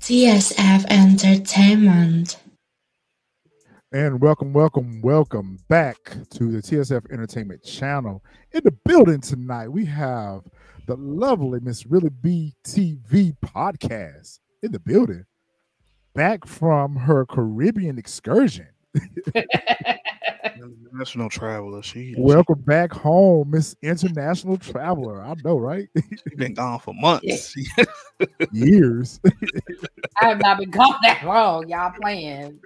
TSF Entertainment. And welcome back to the TSF Entertainment channel. In the building tonight, we have the lovely Miss Really B TV podcast in the building, back from her Caribbean excursion. International traveler. She Welcome back home, Miss International Traveler. I know, right? been gone for months. Years. I have not been gone that long. Y'all playing.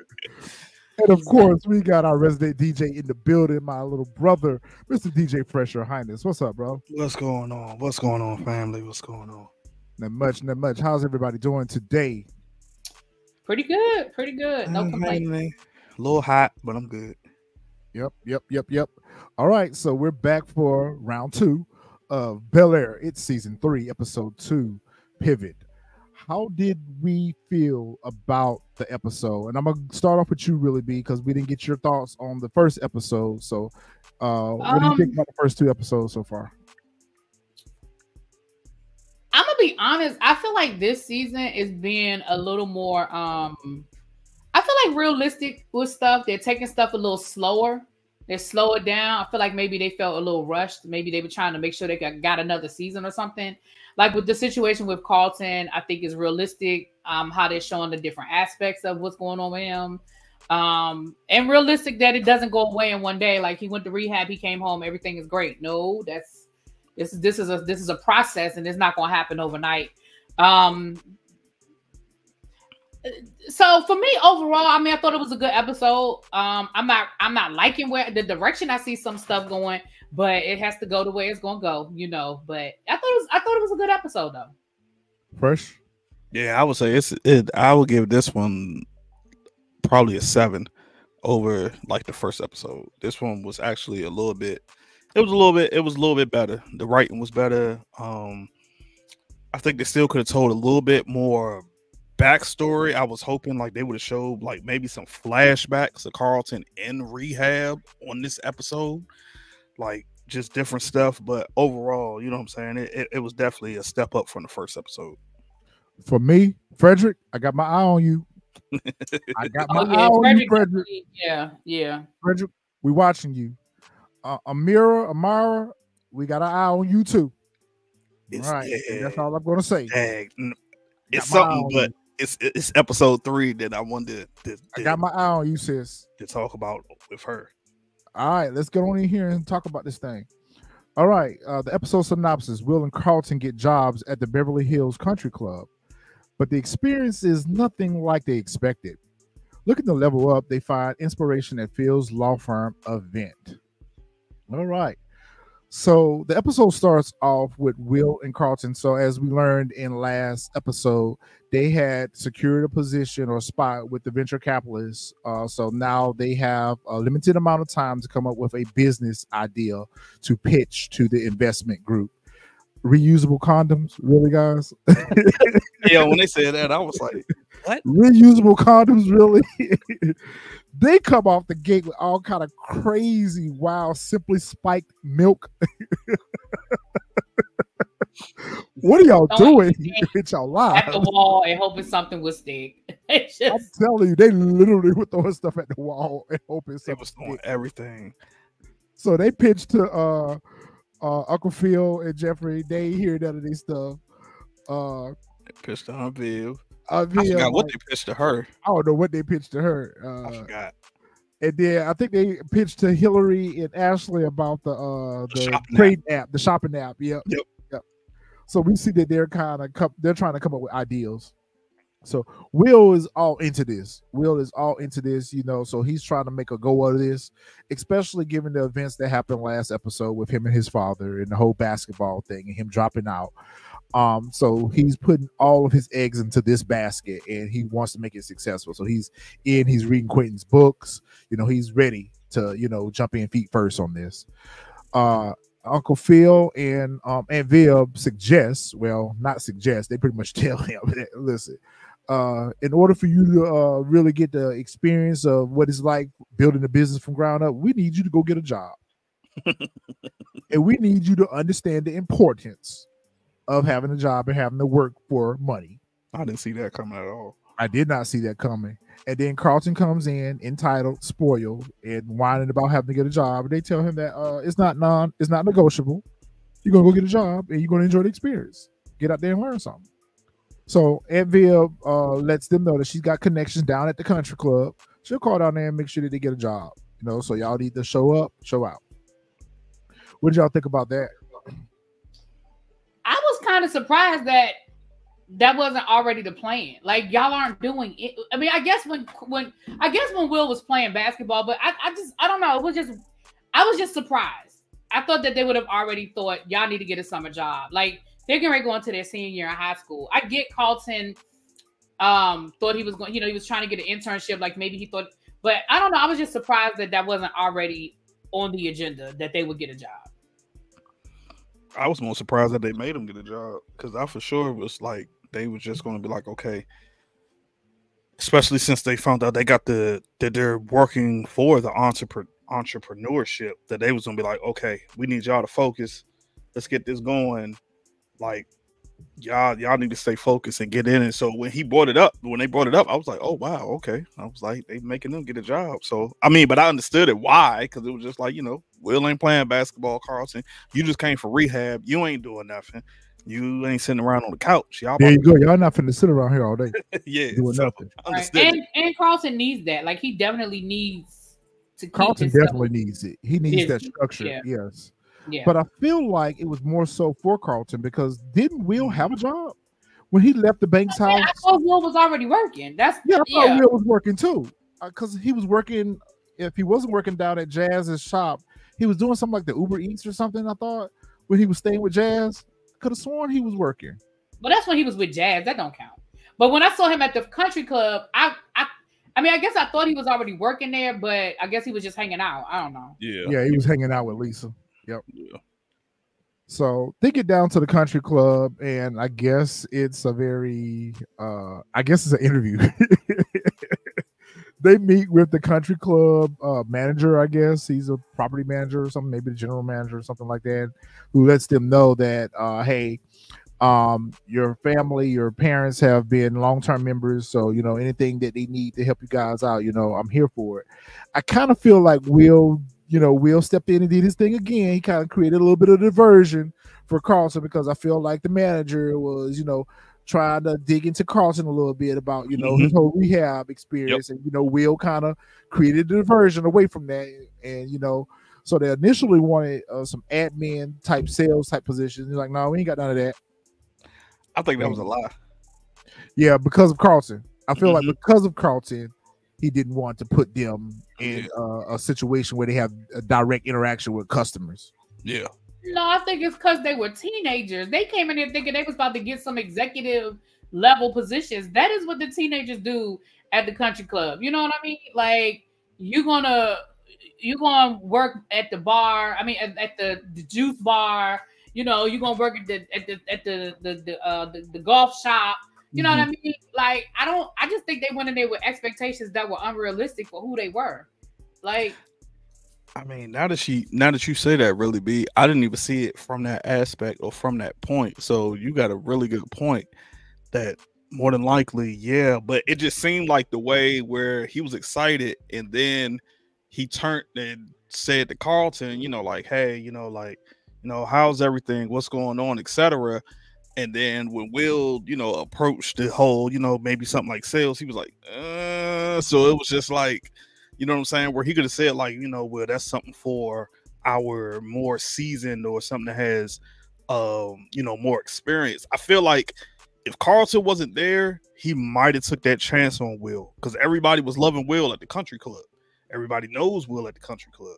And of course, we got our resident DJ in the building, my little brother, Mr. DJ Fresh Your Highness. What's up, bro? What's going on? What's going on, family? What's going on? Not much. How's everybody doing today? Pretty good. No complaints. A little hot, but I'm good. Yep. All right, so we're back for round 2 of Bel-Air. It's season 3, episode 2, Pivot. How did we feel about the episode? And I'm gonna start off with you, Really B, because we didn't get your thoughts on the first episode. So, what do you think about the first 2 episodes so far? I'm gonna be honest. I feel like this season is being a little more. I feel like realistic with stuff. They're taking stuff a little slower. They slow it down. I feel like maybe they felt a little rushed. Maybe they were trying to make sure they got another season or something. Like with the situation with Carlton, I think is realistic. How they're showing the different aspects of what's going on with him. And realistic that it doesn't go away in one day. Like he went to rehab, he came home, everything is great. No, this is a process, and it's not going to happen overnight. So for me overall, I mean, I thought it was a good episode. I'm not liking where the direction I see some stuff going, but it has to go the way it's gonna go, you know. But I thought it was a good episode though. Fresh? Yeah, I would say I would give this one probably a 7 over like the first episode. This one was actually a little bit better. The writing was better. I think they still could have told a little bit more backstory. I was hoping like they would have showed like maybe some flashbacks of Carlton in rehab on this episode, like just different stuff. But overall, you know what I'm saying, it was definitely a step up from the first episode. For me, Frederick, I got my eye on you. I got my eye on you, Frederick. Yeah. Frederick, we watching you. Amara, we got our eye on you too. All right, that's all I'm gonna say. It's something, but it's episode 3 that I wanted to I got my eye on you, sis, to talk about with her. All right, let's get on in here and talk about this thing. All right, the episode synopsis: Will and Carlton get jobs at the Beverly Hills Country Club, but the experience is nothing like they expected. Looking to level up, they find inspiration at Phil's law firm event. All right. So the episode starts off with Will and Carlton. So as we learned in last episode, they had secured a position or spot with the venture capitalists. So now they have a limited amount of time to come up with a business idea to pitch to the investment group. Reusable condoms, really, guys? Yeah, when they said that, I was like, what? Reusable condoms, really? They come off the gate with all kind of crazy, wild, simply spiked milk. What are y'all doing with y'all lives? At the wall and hoping something would stick. I'm telling you, they literally were throwing stuff at the wall and hoping something was throwing everything. So they pitched to Uncle Phil and Jeffrey. They ain't hear none of this stuff. They pitched to Aunt Viv. I forgot what they pitched to her. I don't know what they pitched to her. I forgot. And then I think they pitched to Hillary and Ashley about the trade app, the shopping app. Yep. So we see that they're trying to come up with ideals. So Will is all into this. You know, so he's trying to make a go of this, especially given the events that happened last episode with him and his father and the whole basketball thing and him dropping out. So he's putting all of his eggs into this basket and he wants to make it successful. So he's reading Quentin's books. You know, he's ready to, you know, jump in feet first on this. Uncle Phil and Viv not suggest, they pretty much tell him, listen, in order for you to really get the experience of what it's like building a business from ground up, we need you to go get a job. And we need you to understand the importance of having a job and having to work for money. I didn't see that coming at all. I did not see that coming. And then Carlton comes in entitled, spoiled, and whining about having to get a job. And they tell him that it's not negotiable. You're gonna go get a job and you're gonna enjoy the experience. Get out there and learn something. So Aunt Viv lets them know that she's got connections down at the country club. She'll call down there and make sure that they get a job. So y'all need to show up, show out. What did y'all think about that? I was kind of surprised that wasn't already the plan. Like, y'all aren't doing it. I mean, I guess when Will was playing basketball, but I don't know. I was just surprised. I thought that they would have already thought y'all need to get a summer job. Like, they're getting ready to go into their senior year in high school. I get Carlton thought he was going, he was trying to get an internship. Like, maybe he thought, but I don't know. I was just surprised that wasn't already on the agenda, that they would get a job. I was more surprised that they made him get a job, because I for sure was like, they were just going to be like, okay, especially since they found out that they're working for the entrepreneurship, that they was going to be like, okay, we need y'all to focus. Let's get this going. Like, y'all need to stay focused and get in it. So when they brought it up, I was like, oh wow, okay. I was like, they making them get a job. So I mean, but I understood it why, because it was just like, Will ain't playing basketball, Carlton. You just came for rehab. You ain't doing nothing. You ain't sitting around on the couch. Y'all there you go. Y'all not finna sit around here all day. Yeah, doing nothing. Right. And Carlton needs that. Like, he definitely needs to keep Carlton definitely needs it. He needs that structure. Yeah. Yes. Yeah. But I feel like it was more so for Carlton, because didn't Will have a job when he left the Banks house? I thought Will was already working. I thought Will was working too, because he was working. If he wasn't working down at Jazz's shop, he was doing something like the Uber Eats or something. I thought when he was staying with Jazz, could have sworn he was working. But that's when he was with Jazz. That don't count. But when I saw him at the country club, I mean, I guess I thought he was already working there, but I guess he was just hanging out. I don't know. Yeah, he was hanging out with Lisa. Yep. Yeah. So they get down to the country club, and I guess it's a very, it's an interview. They meet with the country club manager. I guess he's a property manager or something, maybe the general manager or something like that, who lets them know that, hey, your family, your parents have been long-term members, so anything that they need to help you guys out, I'm here for it. I kind of feel like Will stepped in and did his thing again. He kind of created a little bit of diversion for Carlton, because I feel like the manager was, trying to dig into Carlton a little bit about, his whole rehab experience. Yep. And, Will kind of created a diversion away from that. And, so they initially wanted some admin type sales type positions. He's like, no, we ain't got none of that. I think that was a lie. Yeah, because of Carlton. I feel like because of Carlton, he didn't want to put them in a situation where they have a direct interaction with customers. Yeah. No, I think it's because they were teenagers. They came in there thinking they was about to get some executive level positions. That is what the teenagers do at the country club. You know what I mean? Like, you're gonna work at the bar. I mean, at the juice bar. You're gonna work at the golf shop. You know what I mean? Like, I just think they went in there with expectations that were unrealistic for who they were. Like, I mean, now that you say that, really, B, I didn't even see it from that aspect or from that point. So you got a really good point that more than likely, yeah. But it just seemed like the way where he was excited, and then he turned and said to Carlton, like, hey, how's everything? What's going on, etc. And then when Will, approached the whole, maybe something like sales, he was like, so it was just like, you know what I'm saying? Where he could have said, like, well, that's something for our more seasoned or something that has, more experience. I feel like if Carlton wasn't there, he might have took that chance on Will, because everybody was loving Will at the country club. Everybody knows Will at the country club.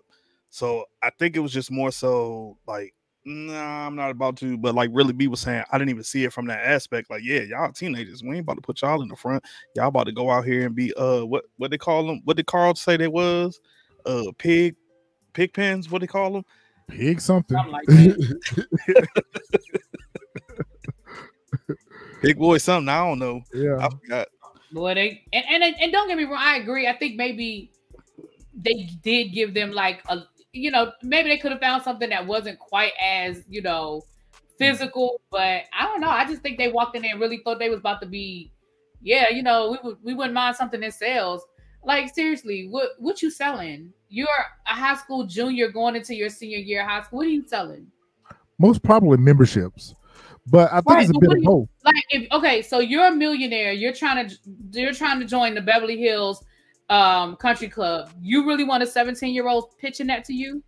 So I think it was just more so like, nah, I'm not about to. But like really B was saying, I didn't even see it from that aspect. Like, yeah, y'all teenagers. We ain't about to put y'all in the front. Y'all about to go out here and be what they call them? What did Carl say they was? Pig pens, what they call them? Pig something. Like that. Big boy something. I don't know. Yeah. I forgot. Boy, they and don't get me wrong, I agree. I think maybe they did give them like a maybe they could have found something that wasn't quite as, physical, but I don't know. I just think they walked in there and really thought they was about to be, yeah, you know, we wouldn't mind something that sells. Like, seriously, what you selling? You're a high school junior going into your senior year of high school. What are you selling? Most probably memberships, but I think it's a bit of both. Like, so you're a millionaire. You're trying to join the Beverly Hills Country Club. You really want a 17-year-old pitching that to you?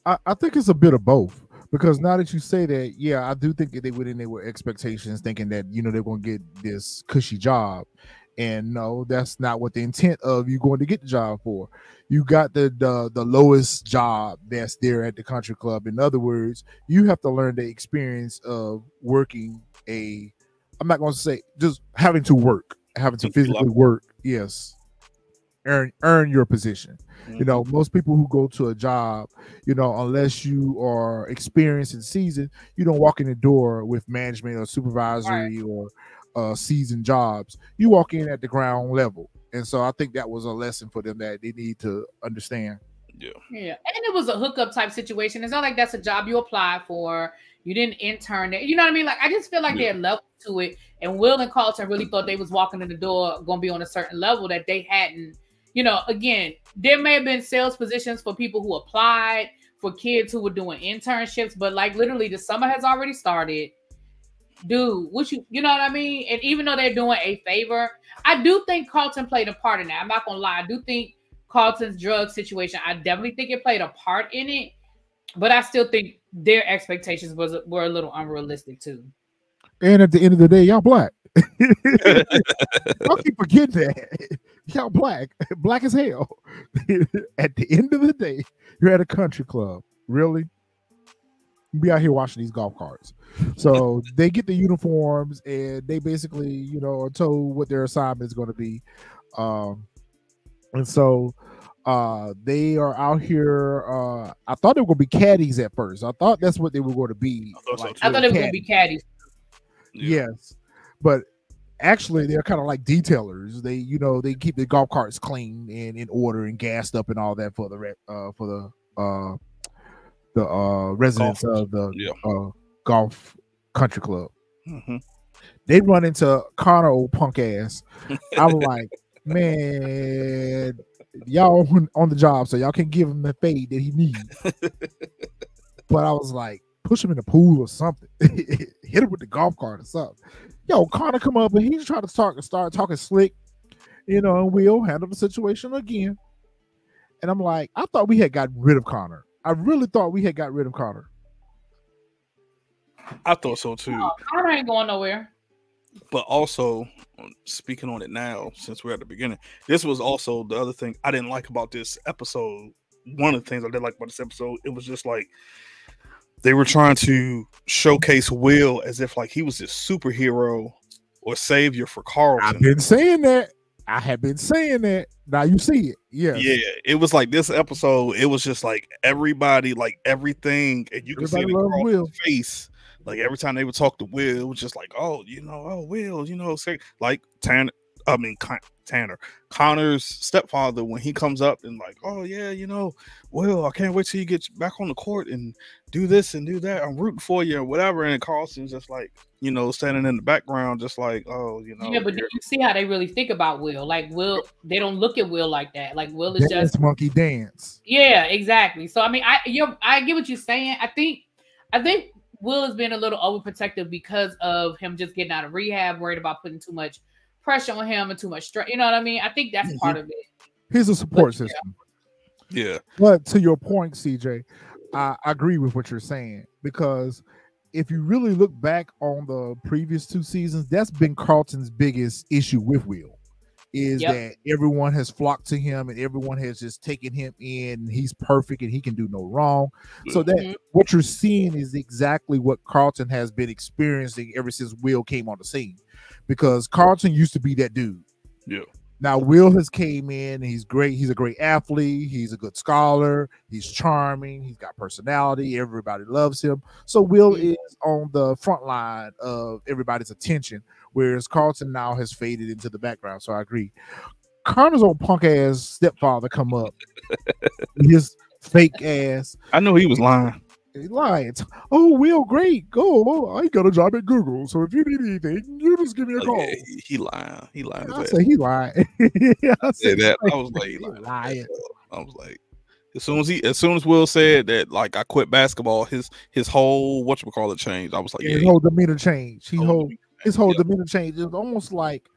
I think it's a bit of both. Because now that you say that, yeah, I do think that they went in there with expectations, thinking that, you know, they're going to get this cushy job. And no, that's not what the intent of you going to get the job for. You got the lowest job that's there at the country club. In other words, you have to learn the experience of working I'm not going to say just having to physically work. Yes. Earn your position. You know, most people who go to a job, you know, unless you are experienced and seasoned, you don't walk in the door with management or supervisory or seasoned jobs. You walk in at the ground level. And so I think that was a lesson for them that they need to understand. Yeah. And it was a hookup type situation. It's not like that's a job you apply for. You didn't intern there. You know what I mean? Like, I just feel like they had level to it. And Will and Carlton really thought they was walking in the door going to be on a certain level that they hadn't. You know, again, there may have been sales positions for people who applied, for kids who were doing internships, but like literally the summer has already started. Dude, you know what I mean? And even though they're doing a favor, I do think Carlton played a part in that. I'm not gonna lie. I do think Carlton's drug situation, I definitely think it played a part in it, but I still think their expectations were a little unrealistic too. And at the end of the day, y'all black. Y'all keep forgetting that. Y'all black as hell. At the end of the day, you're at a country club. Really? You be out here watching these golf carts. So they get the uniforms and they basically, you know, are told what their assignment is going to be. And so they are out here. I thought they were going to be caddies at first. I thought that's what they were going to be. I thought they were going to be caddies. Yes. But actually, they're kind of like detailers. They, you know, they keep the golf carts clean and in order and gassed up and all that for the residents of the golf country club. They run into Connor, old punk ass. I'm like, man, y'all on the job, so y'all can give him the fade that he needs. But I was like, push him in the pool or something. Hit him with the golf cart or something. Yo, Connor come up and he's trying to start talking slick, you know, and Will handle the situation again. And I'm like, I thought we had gotten rid of Connor. I really thought we had got rid of Connor. I thought so too. No, Connor ain't going nowhere. But also, speaking on it now, since we're at the beginning, this was also the other thing I didn't like about this episode. One of the things I didn't like about this episode, it was just like they were trying to showcase Will as if like he was this superhero or savior for Carlton. I've been saying that. I have been saying that. Now you see it. Yes. Yeah. It was like this episode, it was just like everybody, like everything, and you can see it in Carlton's face. Like every time they would talk to Will, it was just like, oh, you know, oh, Will, you know, say like Tanner, Connor's stepfather, when he comes up and like, oh yeah, you know, Will, I can't wait till you get back on the court and do this and do that. I'm rooting for you or whatever. And Carlton's just like, you know, standing in the background, just like, oh, you know. Yeah, but you see how they really think about Will. Like Will, they don't look at Will like that. Like Will is just monkey dance. Yeah, exactly. So I mean, I get what you're saying. I think Will has been a little overprotective because of him just getting out of rehab, worried about putting too much pressure on him and too much stress. You know what I mean? I think that's part of it. He's a support system. Yeah. But to your point, CJ, I agree with what you're saying, because if you really look back on the previous two seasons, that's been Carlton's biggest issue with Will, is that everyone has flocked to him and everyone has just taken him in. And he's perfect and he can do no wrong. So that what you're seeing is exactly what Carlton has been experiencing ever since Will came on the scene, because Carlton used to be that dude. Yeah. Now Will has came in and he's great. He's a great athlete. He's a good scholar. He's charming. He's got personality. Everybody loves him. So Will is on the front line of everybody's attention, whereas Carlton now has faded into the background. So I agree. Connor's old punk ass stepfather come up, his fake ass. I know he was lying. lying. Oh, Will, great. Go. I got a job at Google. So if you need anything, you just give me a call. Yeah, he lying. He lying. I say he lying. I said that. I was like, he lying. I was like, as soon as Will said that, like, I quit basketball, his whole whatchamacallit changed. I was like, his whole demeanor changed. His whole demeanor changed. It was almost like,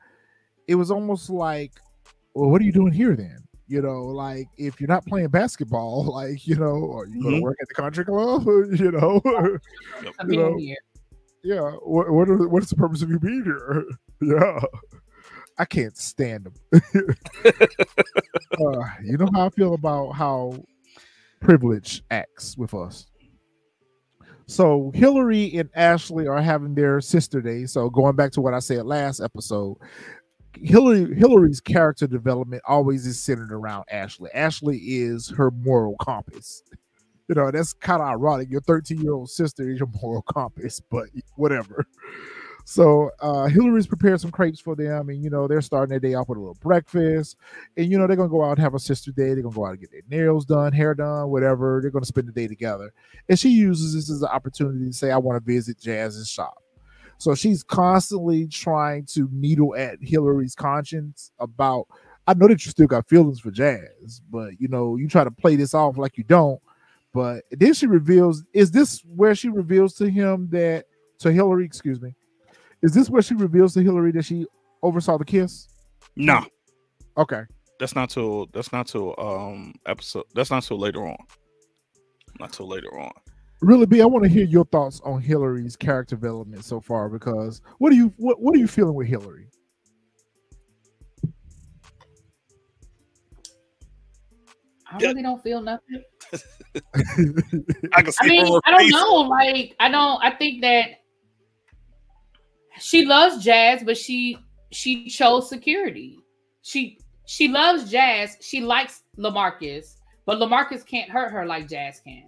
well, what are you doing here then? You know, like if you're not playing basketball, like, you know, are you going to work at the country club? You know, yeah. What is the purpose of you being here? Yeah, I can't stand them. You know how I feel about how privilege acts with us. So Hillary and Ashley are having their sister day. So going back to what I said last episode, Hillary's character development always is centered around Ashley. Ashley is her moral compass. You know, that's kind of ironic. Your 13-year-old sister is your moral compass, but whatever. So Hillary's prepared some crepes for them, and, you know, they're starting their day off with a little breakfast. And, you know, they're going to go out and have a sister day. They're going to go out and get their nails done, hair done, whatever. They're going to spend the day together. And she uses this as an opportunity to say, I want to visit Jazz's shop. So she's constantly trying to needle at Hillary's conscience about, I know that you still got feelings for Jazz, but, you know, you try to play this off like you don't. But then she reveals, is this where she reveals to Hillary, excuse me, is this where she reveals to Hillary that she oversaw the kiss? No. Okay. That's not till episode. That's not till later on. Not till later on. Really, B, I want to hear your thoughts on Hillary's character development so far, because what are you feeling with Hillary? I really don't feel nothing. I don't know. Like, I think that she loves Jazz, but she chose security. She loves Jazz. She likes LaMarcus, but LaMarcus can't hurt her like Jazz can.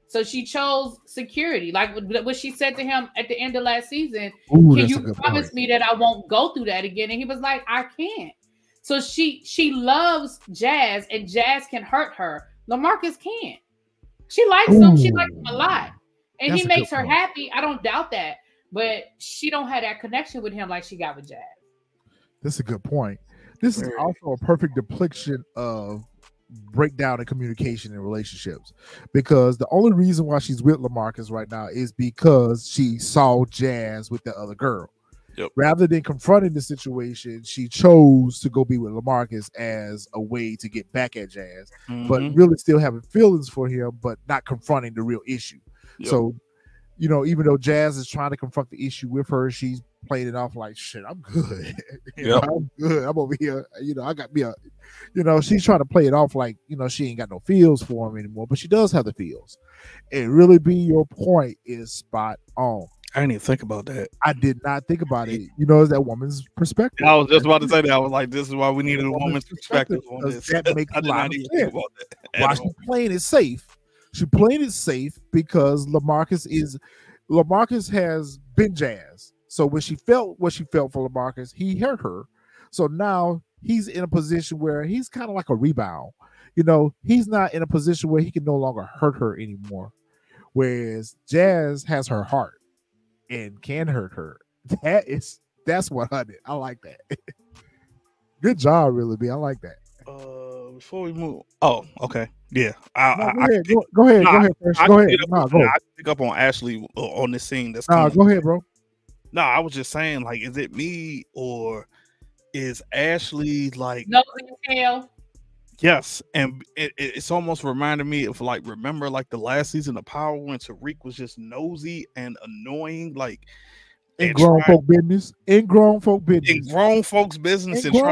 So she chose security. Like what she said to him at the end of last season, can you promise me that I won't go through that again? And he was like, I can't. So she loves Jazz, and Jazz can hurt her. LaMarcus can't. She likes him. She likes him a lot. And he makes her happy. I don't doubt that. But she don't have that connection with him like she got with Jazz. That's a good point. This is also a perfect depiction of breakdown in communication in relationships, because the only reason why she's with LaMarcus right now is because she saw Jazz with the other girl. Yep. Rather than confronting the situation, she chose to go be with LaMarcus as a way to get back at Jazz, but really still having feelings for him, but not confronting the real issue. Yep. So, you know, even though Jazz is trying to confront the issue with her, she's playing it off like, shit, I'm good. I'm good. I'm over here. You know, I got me a, you know, she's trying to play it off like, you know, she ain't got no feels for him anymore, but she does have the feels. And really, be your point is spot on. I didn't even think about that. I did not think about it. You know, it's that woman's perspective. I was just about to say that. I was like, this is why we needed a woman's perspective on this. That makes a lot of sense. Why she's playing it safe. She's playing it safe because LaMarcus has been Jazz. So when she felt what she felt for LaMarcus, he hurt her. So now he's in a position where he's kind of like a rebound. You know, he's not in a position where he can no longer hurt her anymore. Whereas Jazz has her heart and can hurt her. That's 100. I like that. Good job, really, B. I like that. Before we move, oh, okay, yeah. Go ahead. First. Go ahead. I pick up on Ashley on this scene. That's go ahead, bro. No, I was just saying, like, is it me or is Ashley like? No, hell. Yes, and it's almost reminded me of, like, remember like the last season of Power when Tariq was just nosy and annoying, like in grown folks' business, and trying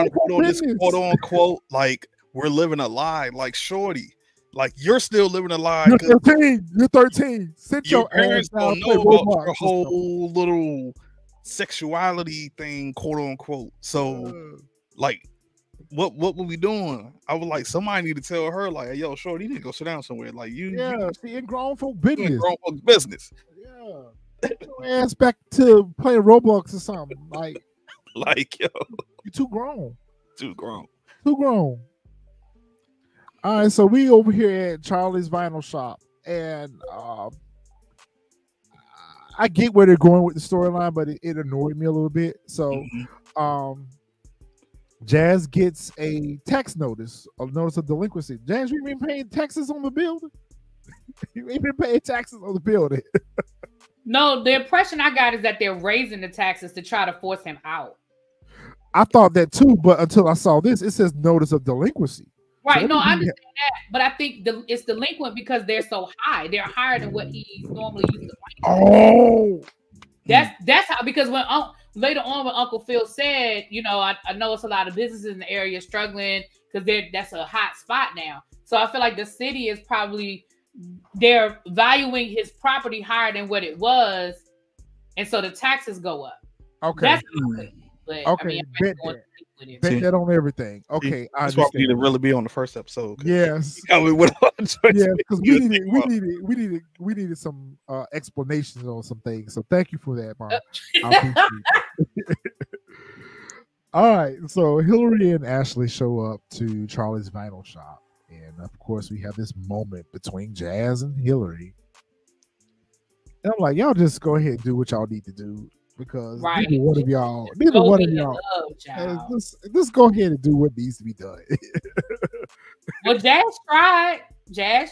to put on this quote unquote like we're living a lie, like shorty, like you're still living a lie. You're 13. Sit your parents ass down. Don't know about your whole little sexuality thing, quote unquote. So, like. What were we doing? I was like, somebody need to tell her, like, hey, yo, shorty, you need to go sit down somewhere. Like, she in grown folk business. In grown folks business. Yeah. Get your ass back to playing Roblox or something. Like, yo. You're too grown. Too grown. All right, so we over here at Charlie's Vinyl Shop. and I get where they're going with the storyline, but it annoyed me a little bit. So, Jazz gets a tax notice, a notice of delinquency. Jazz, you been paying taxes on the building? You ain't been paying taxes on the building. No, the impression I got is that they're raising the taxes to try to force him out. I thought that too, but until I saw this, it says notice of delinquency. Right. So no, I understand that, but I think it's delinquent because they're so high. They're higher than what he's normally used to paying. Oh, that's how, because when later on when Uncle Phil said, you know, I know it's a lot of businesses in the area struggling because that's a hot spot now. So I feel like the city is probably, they're valuing his property higher than what it was, and so the taxes go up. Okay. That's but, okay. Bet that on everything. Okay, that's why we need to really be on the first episode. Yes. Because we needed some explanations on some things. So thank you for that, Mom. I appreciate it. All right, so Hillary and Ashley show up to Charlie's vinyl shop, and of course we have this moment between Jazz and Hillary. And I'm like, y'all just go ahead and do what y'all need to do. Because neither one of y'all, just go ahead and do what needs to be done. Well, Jazz tried. He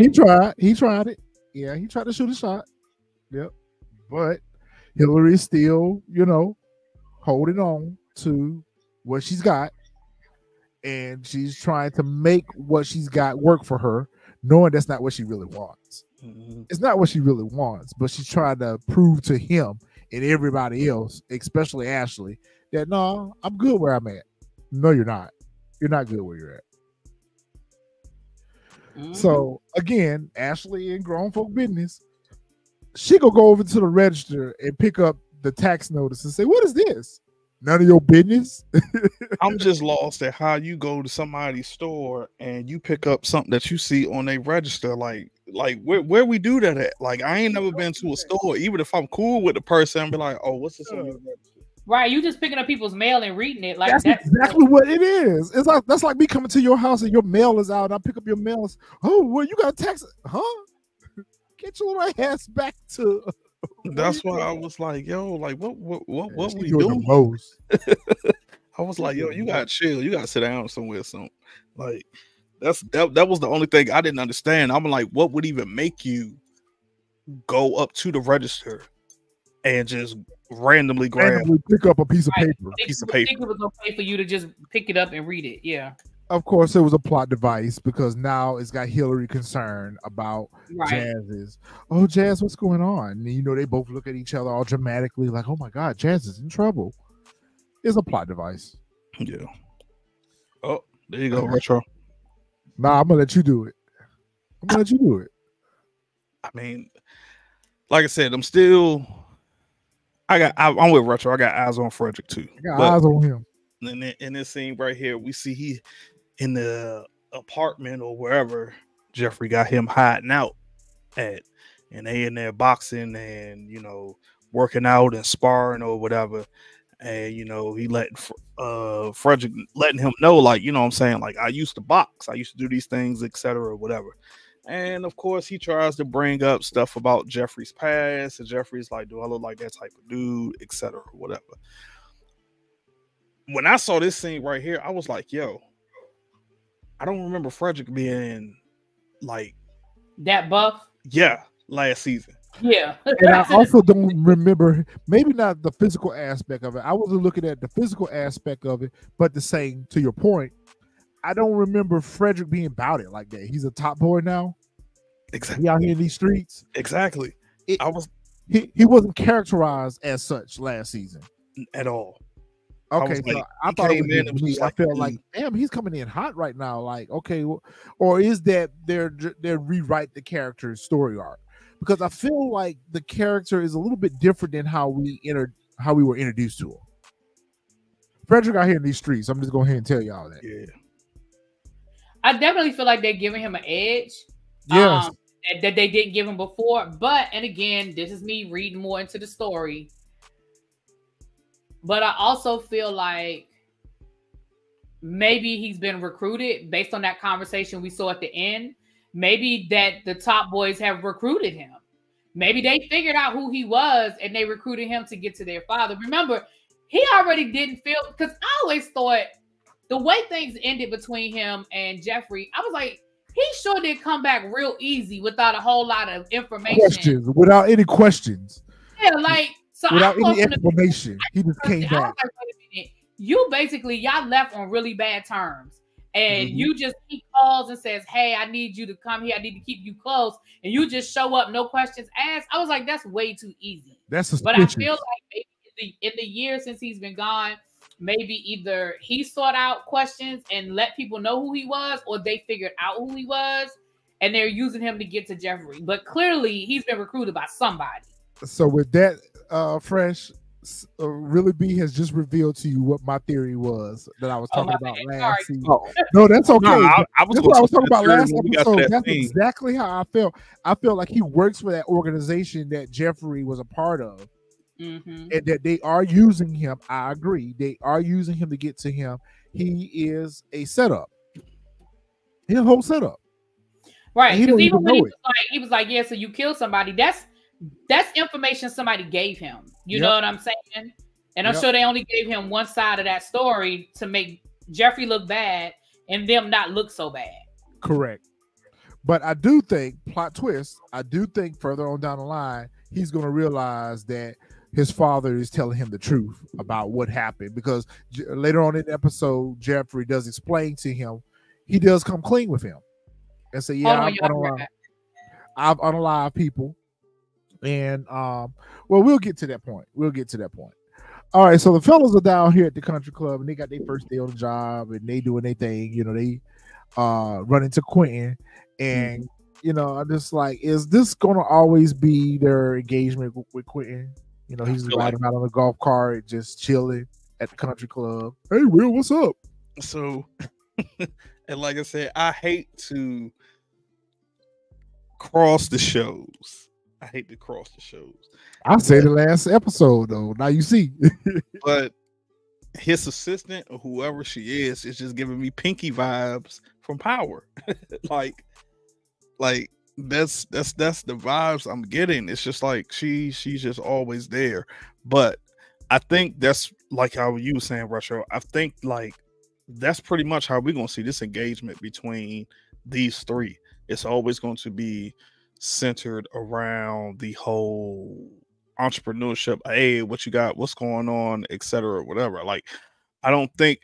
tried it. Yeah, he tried to shoot a shot. Yep. But Hillary is still, holding on to what she's got. And she's trying to make what she's got work for her, knowing that's not what she really wants. Mm-hmm. It's not what she really wants, but she's trying to prove to him and everybody else, especially Ashley, that no, I'm good where I'm at. No, you're not. You're not good where you're at. Mm-hmm. So again, Ashley in grown folk business, she gonna go over to the register and pick up the tax notice and say, "What is this? None of your business." I'm just lost at how you go to somebody's store and you pick up something that you see on a register, like where we do that at? Like, I ain't never been to a store, even if I'm cool with the person, and be like, "Oh, what's this on your register?" Right, you just picking up people's mail and reading it. Like that's exactly what it is. It's like that's like me coming to your house and your mail is out. And I pick up your mail. And, oh, well, you got a tax, huh? Get your little ass back to. That's why I was like, "Yo, like what we doing?" I was like, "Yo, you gotta chill. You gotta sit down somewhere, something like." That was the only thing I didn't understand. I'm like, what would even make you go up to the register and just randomly pick up a piece of paper? It was okay for you to just pick it up and read it. Yeah. Of course, it was a plot device because now it's got Hillary concerned about Jazz's. Oh, Jazz, what's going on? And they both look at each other all dramatically, like, "Oh my God, Jazz is in trouble." It's a plot device. Yeah. Oh, there you go, Retro. Nah, I'm gonna let you do it. I mean, like I said, I'm with Retro. I got eyes on Frederick too. I got eyes on him. In this scene right here, we see he in the apartment or wherever Jeffrey got him hiding out at, and they in there boxing and working out and sparring or whatever. And he letting Frederick letting him know, like, what I'm saying, like, I used to box, I used to do these things, etc., or whatever. And of course he tries to bring up stuff about Jeffrey's past, and Jeffrey's like, "Do I look like that type of dude?" etc., whatever. When I saw this scene right here, I was like, "Yo, I don't remember Frederick being like that buff." Yeah, last season. Yeah. And I also don't remember, maybe not the physical aspect of it. I wasn't looking at the physical aspect of it, but the same, to your point, I don't remember Frederick being about it like that. He's a top boy now. Exactly. He out here in these streets. Exactly. He wasn't characterized as such last season. At all. Okay, so I thought it was me. I felt like, damn, he's coming in hot right now. Like, okay, or is that they're rewrite the character's story arc? Because I feel like the character is a little bit different than how we were introduced to him. Frederick out here in these streets. I'm just going ahead and tell y'all that. Yeah. I definitely feel like they're giving him an edge. Yes. That they didn't give him before. But, and again, this is me reading more into the story. But I also feel like maybe he's been recruited based on that conversation we saw at the end. maybe that the top boys have recruited him. Maybe they figured out who he was and they recruited him to get to their father. Remember, he already didn't feel, because I always thought the way things ended between him and Jeffrey, I was like, he sure did come back real easy without a whole lot of information. Questions, without any questions. Yeah, like, so without any explanation. He just came back. I was like, wait a minute. You basically, y'all left on really bad terms. And you just, he calls and says, hey, I need you to come here. I need to keep you close. And you just show up, no questions asked. I was like, that's way too easy. That's suspicious. But I feel like maybe in the year since he's been gone, maybe either he sought out questions and let people know who he was, or they figured out who he was and they're using him to get to Jeffrey. But clearly he's been recruited by somebody. So with that, Fresh, Really B has just revealed to you what my theory was that I was talking about last season. No, that's okay. No, that's what I was talking about last episode. That's exactly how I felt. I felt like he works for that organization that Jeffrey was a part of. And that they are using him. I agree. They are using him to get to him. He is a setup. He's a whole setup. Right. Because even when he was like, yeah, so you killed somebody. That's information somebody gave him. You know what I'm saying? And I'm sure they only gave him one side of that story to make Jeffrey look bad and them not look so bad. Correct. But I do think, plot twist, I do think further on down the line, he's going to realize that his father is telling him the truth about what happened, because later on in the episode, Jeffrey does explain to him, he does come clean with him and say, yeah, I've unalived people. And well, we'll get to that point. All right, so the fellas are down here at the country club and they got their first day on the job and they doing their thing. You know, they run into Quentin and you know, I'm just like, is this gonna always be their engagement with Quentin? You know, he's riding out on a golf cart, just chilling at the country club. Hey, Will, what's up? So, and like I said, I hate to cross the shows. I said the last episode though. Now you see. But his assistant or whoever she is just giving me Pinky vibes from Power. like that's the vibes I'm getting. It's just like she's just always there. But I think that's like how you were saying, Russia. I think like that's pretty much how we're gonna see this engagement between these three. It's always going to be centered around the whole entrepreneurship. Hey, what you got? What's going on? Etc. Whatever. Like, I don't think,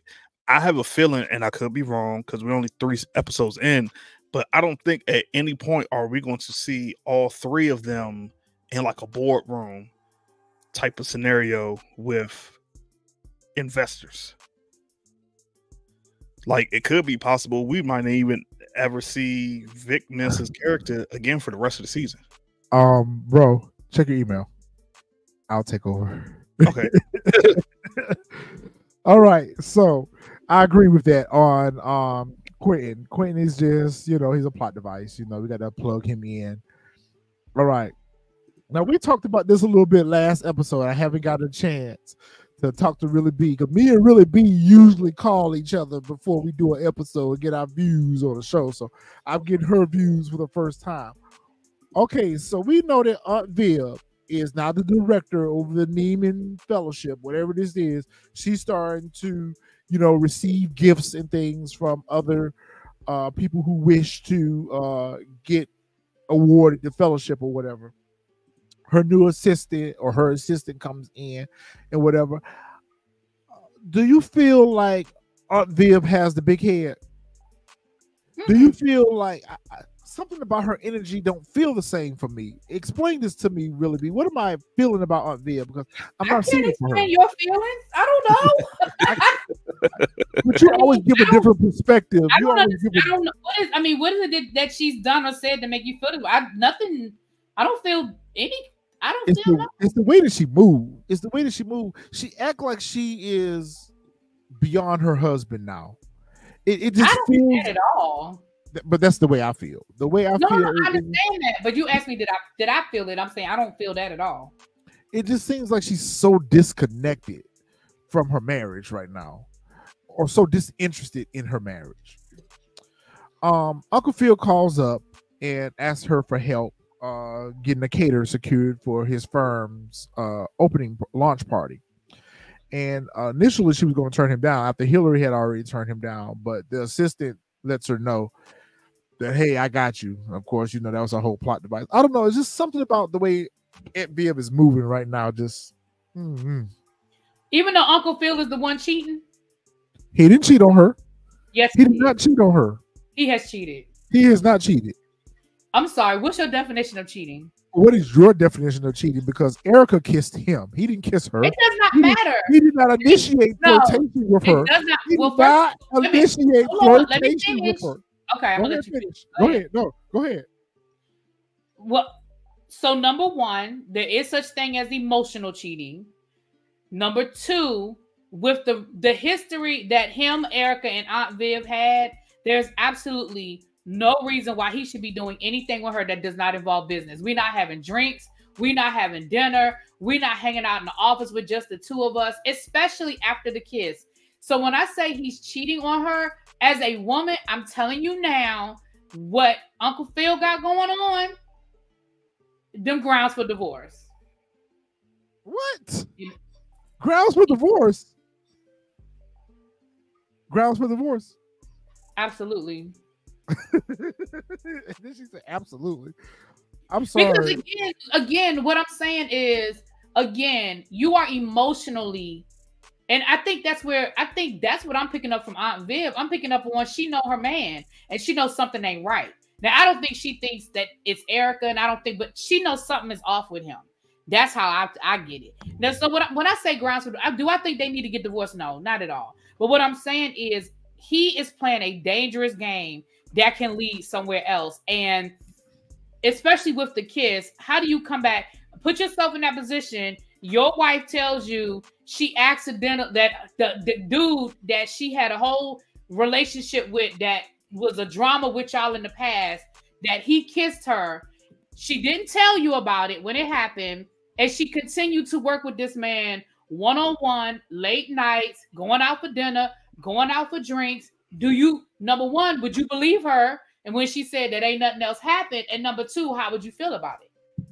I have a feeling, and I could be wrong because we're only 3 episodes in, but I don't think at any point are we going to see all 3 of them in like a boardroom type of scenario with investors. Like, it could be possible we might not even ever see Vic Mensa's character again for the rest of the season. Bro, check your email. I'll take over. Okay. All right. So I agree with that on Quentin. Quentin is just, you know, he's a plot device. You know, we got to plug him in. All right. Now, we talked about this a little bit last episode. I haven't got a chance to talk to Really B, because me and Really B usually call each other before we do an episode and get our views on the show. So I'm getting her views for the first time. Okay, so we know that Aunt Viv is now the director over the Neiman Fellowship, whatever this is. She's starting to, you know, receive gifts and things from other people who wish to get awarded the fellowship or whatever. Her new assistant or her assistant comes in and whatever. Do you feel like Aunt Viv has the big head? Do you feel like something about her energy don't feel the same for me? Explain this to me, Really B. What am I feeling about Aunt Viv? Because I'm not seeing it for her. Your feelings? I don't know. But you always give a different perspective. I don't know. What is it that she's done or said to make you feel this? Nothing. I don't feel any. I don't feel nothing. It's the way that she moved. It's the way that she moved. She act like she is beyond her husband now. It just I don't feel that at all. But that's the way I feel. The way I feel. No, I understand that. But you asked me, did I feel it? I'm saying I don't feel that at all. It just seems like she's so disconnected from her marriage right now, or so disinterested in her marriage. Uncle Phil calls up and asked her for help getting a caterer secured for his firm's opening launch party. And initially, she was going to turn him down after Hillary had already turned him down. But the assistant lets her know that, hey, I got you. Of course, that was a whole plot device. I don't know. It's just something about the way Aunt Viv is moving right now. Just even though Uncle Phil is the one cheating, he didn't cheat on her. Yes, he did not cheat on her. He has cheated. He has not cheated. I'm sorry. What's your definition of cheating? What is your definition of cheating? Because Erica kissed him. He didn't kiss her. It does not matter. He did not initiate flirtation with her. It does not. He did not initiate flirtation with her. Okay, I'm gonna let you finish. Go ahead. No, go ahead. Well, so number one, there is such thing as emotional cheating. Number two, with the history that him, Erica, and Aunt Viv had, there's absolutely no reason why he should be doing anything with her that does not involve business. We're not having drinks. We're not having dinner. We're not hanging out in the office with just the two of us, especially after the kiss. So when I say he's cheating on her, as a woman, I'm telling you now, what Uncle Phil got going on, them grounds for divorce. What? Yeah. Grounds for divorce? Grounds for divorce? Absolutely. And then she said, absolutely. I'm sorry. Because again, what I'm saying is, you are emotionally, and I think that's what I'm picking up from Aunt Viv. I'm picking up on she know her man, and she knows something ain't right. Now, I don't think she thinks that it's Erica, and but she knows something is off with him. That's how I get it. Now, so when I say grounds for, do I think they need to get divorced? No, not at all. But what I'm saying is he is playing a dangerous game that can lead somewhere else. And especially with the kiss, how do you come back? Put yourself in that position. Your wife tells you she accidentally, that the dude that she had a whole relationship with that was a drama with y'all in the past, that he kissed her. She didn't tell you about it when it happened. And she continued to work with this man one-on-one, late nights, going out for dinner, going out for drinks. Number one, would you believe her? And when she said that ain't nothing else happened? And number two, how would you feel about it?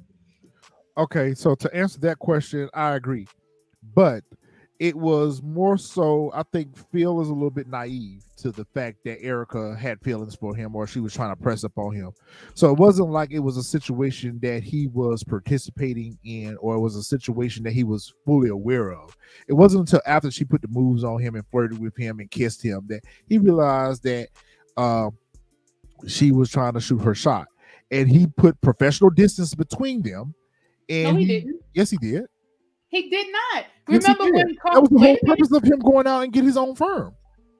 Okay, so to answer that question, I agree. But it was more so, I think Phil is a little bit naive to the fact that Erica had feelings for him, or she was trying to press up on him. So it wasn't like it was a situation that he was participating in, or it was a situation that he was fully aware of. It wasn't until after she put the moves on him and flirted with him and kissed him that he realized that she was trying to shoot her shot. And he put professional distance between them. And no, he didn't. Yes, he did. He did not. Remember when that was the whole purpose of him going out and get his own firm.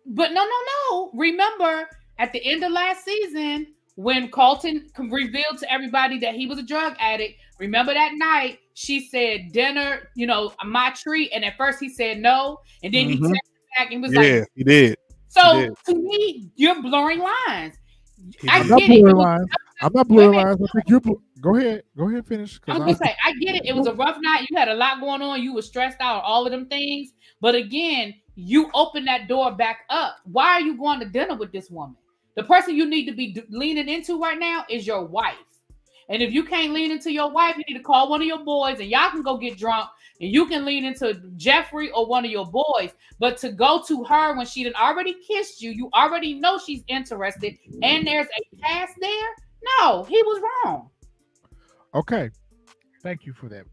But no. Remember at the end of last season when Carlton revealed to everybody that he was a drug addict. Remember that night she said dinner, my treat, and at first he said no, and then he texted back and was like, "Yeah, he did." So to me, you're blurring lines. I'm not blurring lines. I think you're. Go ahead, finish. I was gonna say, I get it. It was a rough night. You had a lot going on. You were stressed out, all of them things. But again, you open that door back up. Why are you going to dinner with this woman? The person you need to be leaning into right now is your wife. And if you can't lean into your wife, you need to call one of your boys, and y'all can go get drunk, and you can lean into Jeffrey or one of your boys. But to go to her when she done already kissed you, you already know she's interested, and there's a past there. No, he was wrong. Okay, thank you for that.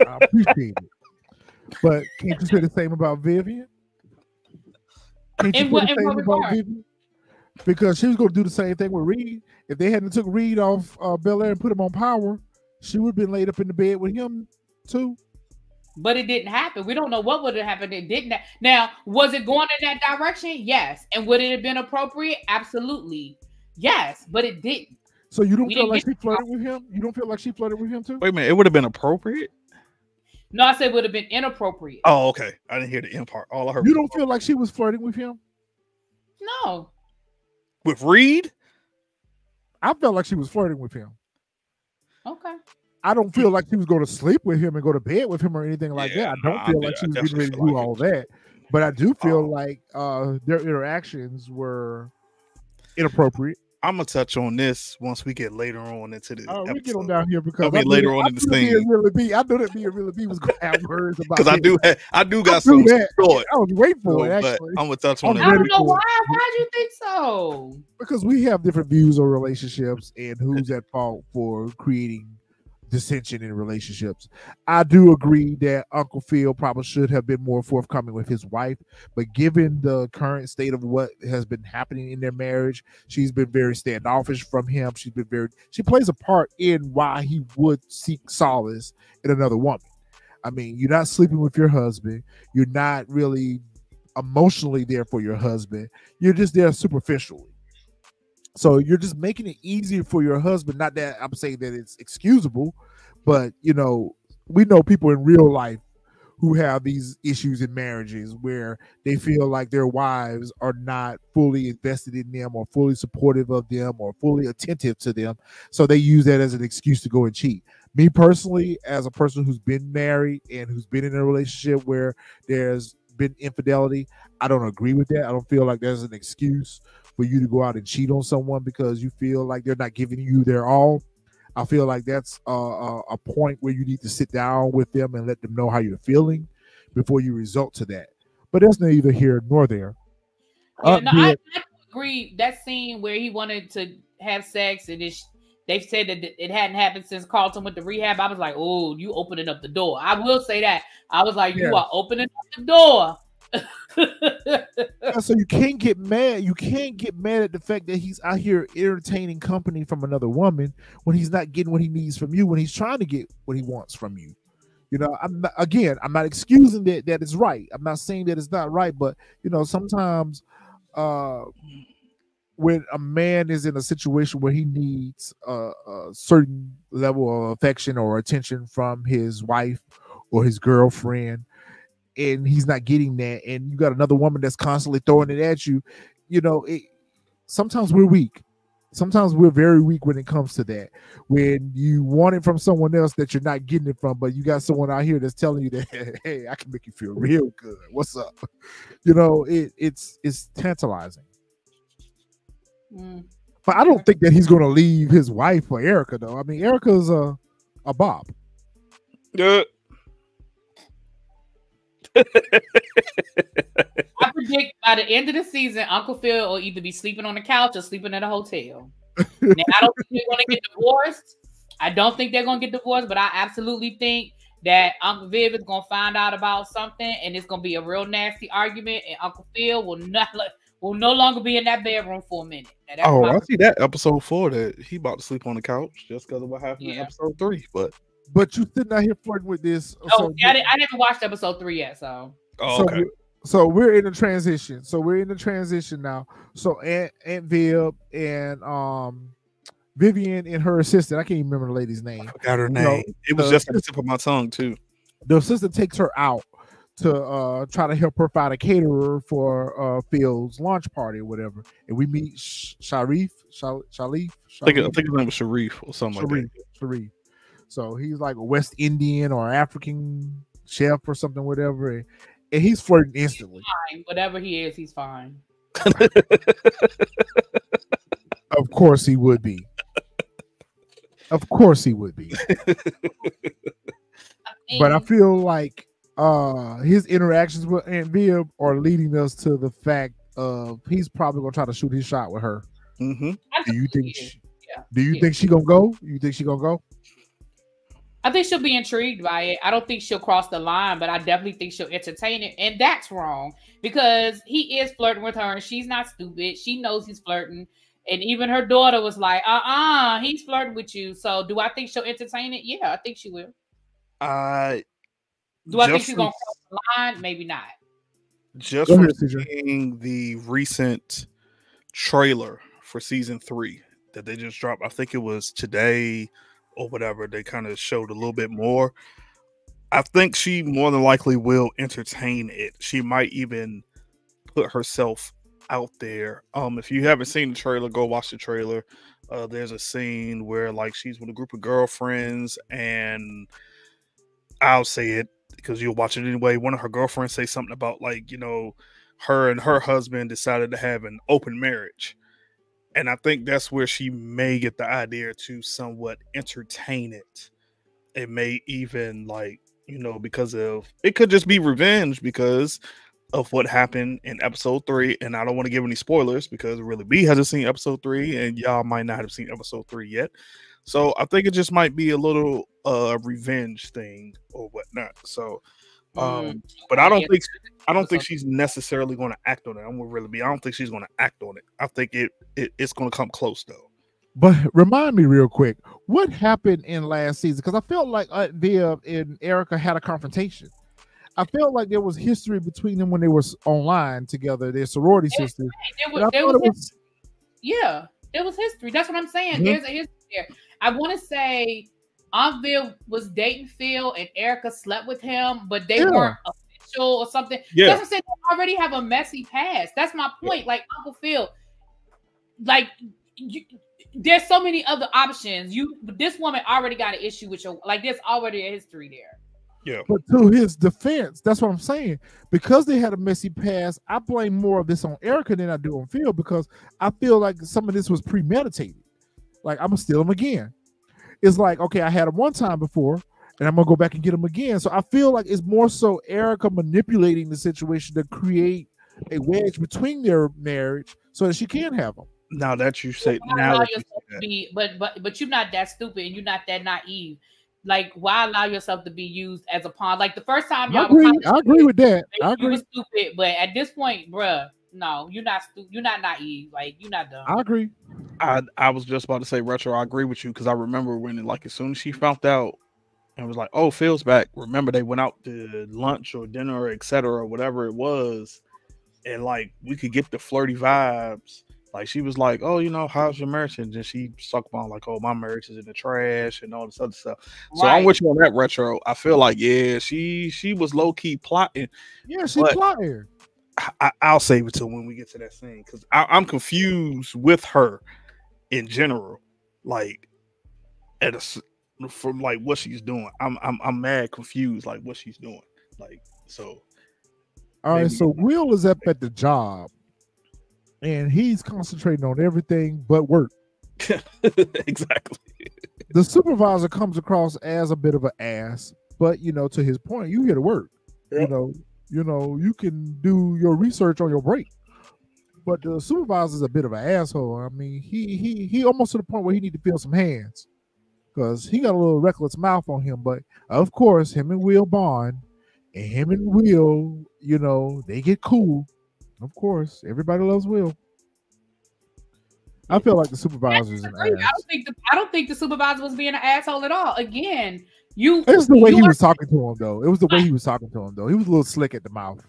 I appreciate it. But can't you say the same about Vivian? Can't you say the same about Vivian? Because she was going to do the same thing with Reed. If they hadn't took Reed off Bel-Air and put him on Power, she would have been laid up in the bed with him too. But it didn't happen. We don't know what would have happened. It didn't. Now, was it going in that direction? Yes. And would it have been appropriate? Absolutely. Yes, but it didn't. So you don't feel like she flirted with him? You don't feel like she flirted with him too? Wait a minute, it would have been appropriate? No, I said it would have been inappropriate. Oh, okay. I didn't hear the end part. All I heard. You don't feel like she was flirting with him? No. With Reed? I felt like she was flirting with him. Okay. I don't feel like she was going to sleep with him and go to bed with him or anything like that. I don't feel like she was getting ready to do all that. But I do feel like their interactions were inappropriate. I'm gonna touch on this once we get later on into the episode. We get on down here because later on in the scene. I knew that me and Really B was gonna have words about. Because I do got some thought. I was waiting for it. Actually, I'm gonna touch on it. I don't know why. Why do you think so? Because we have different views on relationships and who's at fault for creating dissension in relationships. I do agree that Uncle Phil probably should have been more forthcoming with his wife, but given the current state of what has been happening in their marriage, she's been very standoffish from him. She plays a part in why he would seek solace in another woman. I mean, you're not sleeping with your husband. You're not really emotionally there for your husband. You're just there superficially. So you're just making it easier for your husband. Not that I'm saying that it's excusable, but we know people in real life who have these issues in marriages where they feel like their wives are not fully invested in them or fully supportive of them or fully attentive to them. So they use that as an excuse to go and cheat. Me personally, as a person who's been married and who's been in a relationship where there's been infidelity, I don't agree with that. I don't feel like there's an excuse for you to go out and cheat on someone because you feel like they're not giving you their all. I feel like that's a point where you need to sit down with them and let them know how you're feeling before you resort to that. But that's neither here nor there. I agree. That scene where he wanted to have sex and they've said that it hadn't happened since Carlton went to rehab. I was like, oh, you opening up the door. I will say that. I was like, you are opening up the door. So you can't get mad. You can't get mad at the fact that he's out here entertaining company from another woman when he's not getting what he needs from you, when he's trying to get what he wants from you. I'm not excusing that it's right. I'm not saying that it's not right, but sometimes when a man is in a situation where he needs a certain level of affection or attention from his wife or his girlfriend, and he's not getting that, and you got another woman that's constantly throwing it at you, sometimes we're weak. Sometimes we're very weak when it comes to that. When you want it from someone else that you're not getting it from, but you got someone out here that's telling you that, hey, I can make you feel real good. What's up? It's tantalizing. But I don't think that he's going to leave his wife for Erica, though. I mean, Erica's a bop. Yeah. I predict by the end of the season, Uncle Phil will either be sleeping on the couch or sleeping at a hotel. Now, I don't think they're going to get divorced. But I absolutely think that Uncle Viv is going to find out about something, and it's going to be a real nasty argument, and Uncle Phil will no longer be in that bedroom for a minute. I see that episode 4 that he about to sleep on the couch just because of what happened in episode 3, But you sitting out here flirting with this. I haven't watched episode 3 yet, so. Oh, okay. So we're in a transition. Now. So Aunt Viv and Vivian and her assistant, I can't even remember the lady's name. I forgot her name. It was just on the tip of my tongue too. The assistant takes her out to try to help her find a caterer for Phil's launch party or whatever. And we meet Sharif. I think his name was Sharif or something like that. Sharif. So he's like a West Indian or African chef or something, whatever. And he's flirting instantly. Fine. Whatever he is, he's fine. Of course he would be. But I feel like his interactions with Aunt Viv are leading us to the fact of he's probably gonna try to shoot his shot with her. Mm-hmm. Do you think think she gonna go? You think she gonna go? I think she'll be intrigued by it. I don't think she'll cross the line, but I definitely think she'll entertain it. And that's wrong because he is flirting with her and she's not stupid. She knows he's flirting. And even her daughter was like, he's flirting with you. So do I think she'll entertain it? Yeah, I think she will. Do I think she's going to cross the line? Maybe not. Just from seeing the recent trailer for season 3 that they just dropped, I think it was today or whatever, they kind of showed a little bit more. I think she more than likely will entertain it. She might even put herself out there. If you haven't seen the trailer, go watch the trailer. There's a scene where like she's with a group of girlfriends, and I'll say it because you'll watch it anyway. One of her girlfriends say something about like, her and her husband decided to have an open marriage. And I think that's where she may get the idea to somewhat entertain it. It may even like, because of it could just be revenge because of what happened in episode 3. And I don't want to give any spoilers because really B hasn't seen episode 3 and y'all might not have seen episode 3 yet. So I think it just might be a little revenge thing or whatnot. So but I don't think she's necessarily going to act on it. I'm gonna really be. I don't think she's going to act on it. I think it's going to come close though. But remind me real quick, what happened in last season? Because I felt like Viv and Erica had a confrontation. I felt like there was history between them when they were online together. Their sorority sisters. Yeah, there was history. That's what I'm saying. Mm-hmm. There's a history there. I want to say Aunt Viv was dating Phil and Erica slept with him, but they weren't official or something. Yeah. That's what I'm saying. They already have a messy past. That's my point. Like Uncle Phil, like there's so many other options. This woman already got an issue with your, like there's already a history there. Yeah. But to his defense, that's what I'm saying. Because they had a messy past, I blame more of this on Erica than I do on Phil because I feel like some of this was premeditated. Like, I'm going to steal him again. It's like, okay, I had him one time before, and I'm going to go back and get him again. So I feel like it's more so Erica manipulating the situation to create a wedge between their marriage so that she can have him. Now that you say, but you're not that stupid and you're not that naive. Like, why allow yourself to be used as a pawn? Like the first time y'all I agree with that. I agree. You were stupid, but at this point, bruh, no, you're not stupid. You're not naive. Like, you're not dumb. I agree. I was just about to say, Retro, I agree with you because I remember when, like, as soon as she found out and was like, "Oh, Phil's back." Remember, they went out to lunch or dinner, or etc., or whatever it was, and like we could get the flirty vibes. Like she was like, "Oh, how's your marriage?" And then she sucked on like, "Oh, my marriage is in the trash," and all this other stuff. So I'm with you on that, Retro. I feel like, yeah, she was low key plotting. Yeah, she plotting. I'll save it till when we get to that scene because I'm confused with her in general, like from like what she's doing. I'm mad confused like what she's doing. Like so. All right, so Will is up at the job. And he's concentrating on everything but work. Exactly. The supervisor comes across as a bit of an ass, but to his point, you here to work. Yep. You can do your research on your break. But the supervisor's a bit of an asshole. I mean, he almost to the point where he need to feel some hands because he got a little reckless mouth on him. But of course, him and Will bond, and him and Will, they get cool. Of course, everybody loves Will. I feel like the supervisor is an ass. I don't think the supervisor was being an asshole at all. Again, it's the way he was talking to him, though. It was the way he was talking to him, though. He was a little slick at the mouth.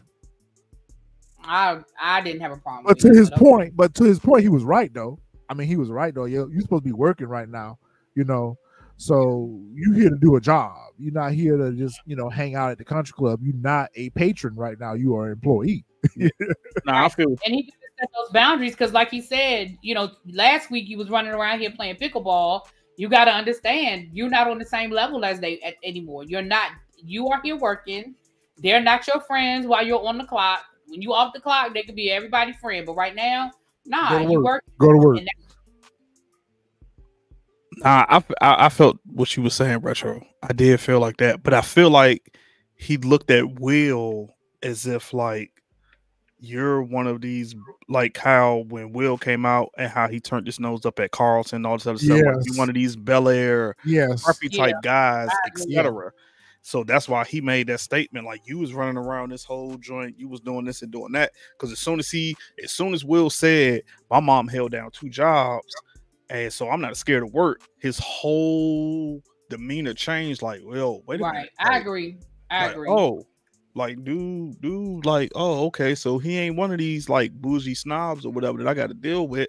I didn't have a problem. But to his point, he was right, though. I mean, he was right, though. You're supposed to be working right now, So you're here to do a job. You're not here to just, hang out at the country club. You're not a patron right now. You are an employee. I feel. And he set those boundaries because, like he said, last week he was running around here playing pickleball. You got to understand, you're not on the same level as they anymore. You're not. You are here working. They're not your friends while you're on the clock. When you off the clock, they could be everybody's friend. But right now, you work. Go to work. I felt what you were saying, Retro. I did feel like that, but I feel like he looked at Will as if like you're one of these, like how when Will came out and how he turned his nose up at Carlton and all this other stuff. Like you're one of these Bel-Air, preppy type guys, etc. So that's why he made that statement. Like you was running around this whole joint, you was doing this and doing that. Because as soon as Will said, "My mom held down 2 jobs." And so I'm not scared of work. His whole demeanor changed. Like, well, wait a minute. I agree. Oh, like, dude, like, oh, okay. So he ain't one of these like bougie snobs or whatever that I got to deal with.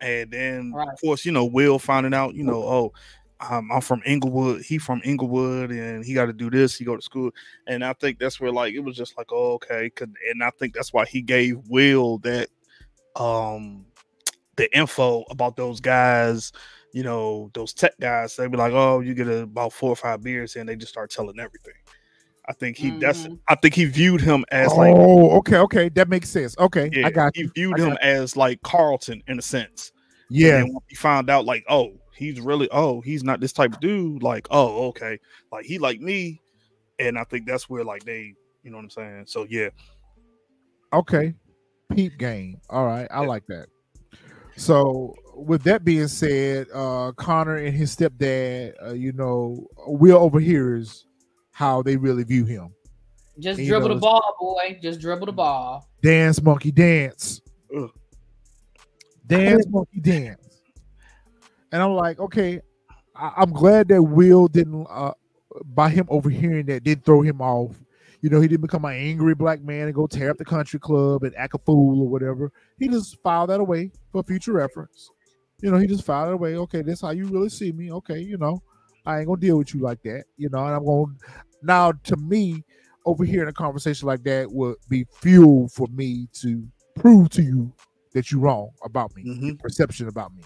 And then, of course, Will finding out, I'm from Inglewood. He from Inglewood, and he got to do this. He go to school, and I think that's where like it was just like, oh, okay. And I think that's why he gave Will that, the info about those guys, those tech guys. They be like, oh, you get about 4 or 5 beers, and they just start telling everything. I think he viewed him as like, oh, okay, that makes sense. Okay, yeah, I got you. He viewed him as like Carlton in a sense. Yeah. And then when he found out, like, oh, he's not this type of dude. Like, oh, okay, like he like me, and I think that's where like they, you know what I'm saying. So yeah. Okay. Peep game. All right, I like that. So with that being said, Connor and his stepdad, Will overhears how they really view him. Just dribble the ball, boy. Just dribble the ball. Dance, monkey, dance. Ugh. Dance, monkey, dance. And I'm like, okay, I'm glad that Will didn't, by him overhearing that, didn't throw him off. He didn't become an angry black man and go tear up the country club and act a fool or whatever. He just filed that away for future reference. He just filed it away. Okay, this is how you really see me. Okay, I ain't gonna deal with you like that. And I'm going now. To me, overhearing a conversation like that would be fuel for me to prove to you that you're wrong about me, your perception about me.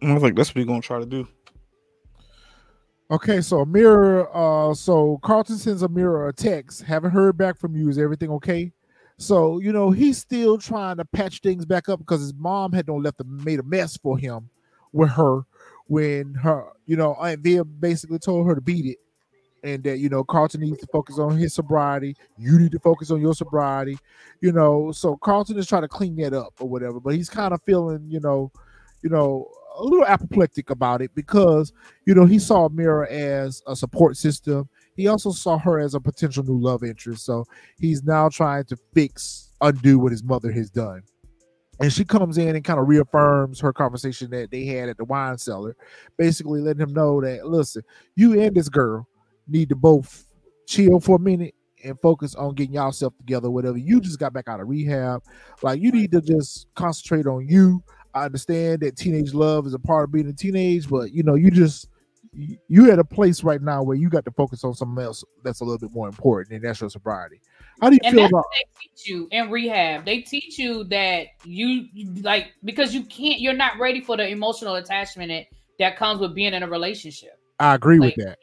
I think that's what we're gonna try to do. Okay, so Amira, so Carlton sends Amira a text. Haven't heard back from you. Is everything okay? So, he's still trying to patch things back up because his mom had made a mess for him with her when her, Aunt Viv basically told her to beat it. And that, Carlton needs to focus on his sobriety. You need to focus on your sobriety. So Carlton is trying to clean that up or whatever, but he's kind of feeling, a little apoplectic about it because, he saw Amira as a support system. He also saw her as a potential new love interest. So he's now trying to undo what his mother has done. And she comes in and kind of reaffirms her conversation that they had at the wine cellar, basically letting him know that, listen, you and this girl need to both chill for a minute and focus on getting yourself together, whatever. You just got back out of rehab. Like, you need to just concentrate on you. I understand that teenage love is a part of being a teenage, but you're at a place right now where you got to focus on something else that's a little bit more important, and that's your sobriety. How do you feel about? They teach you in rehab. They teach you that you like, because you're not ready for the emotional attachment that comes with being in a relationship. I agree with that,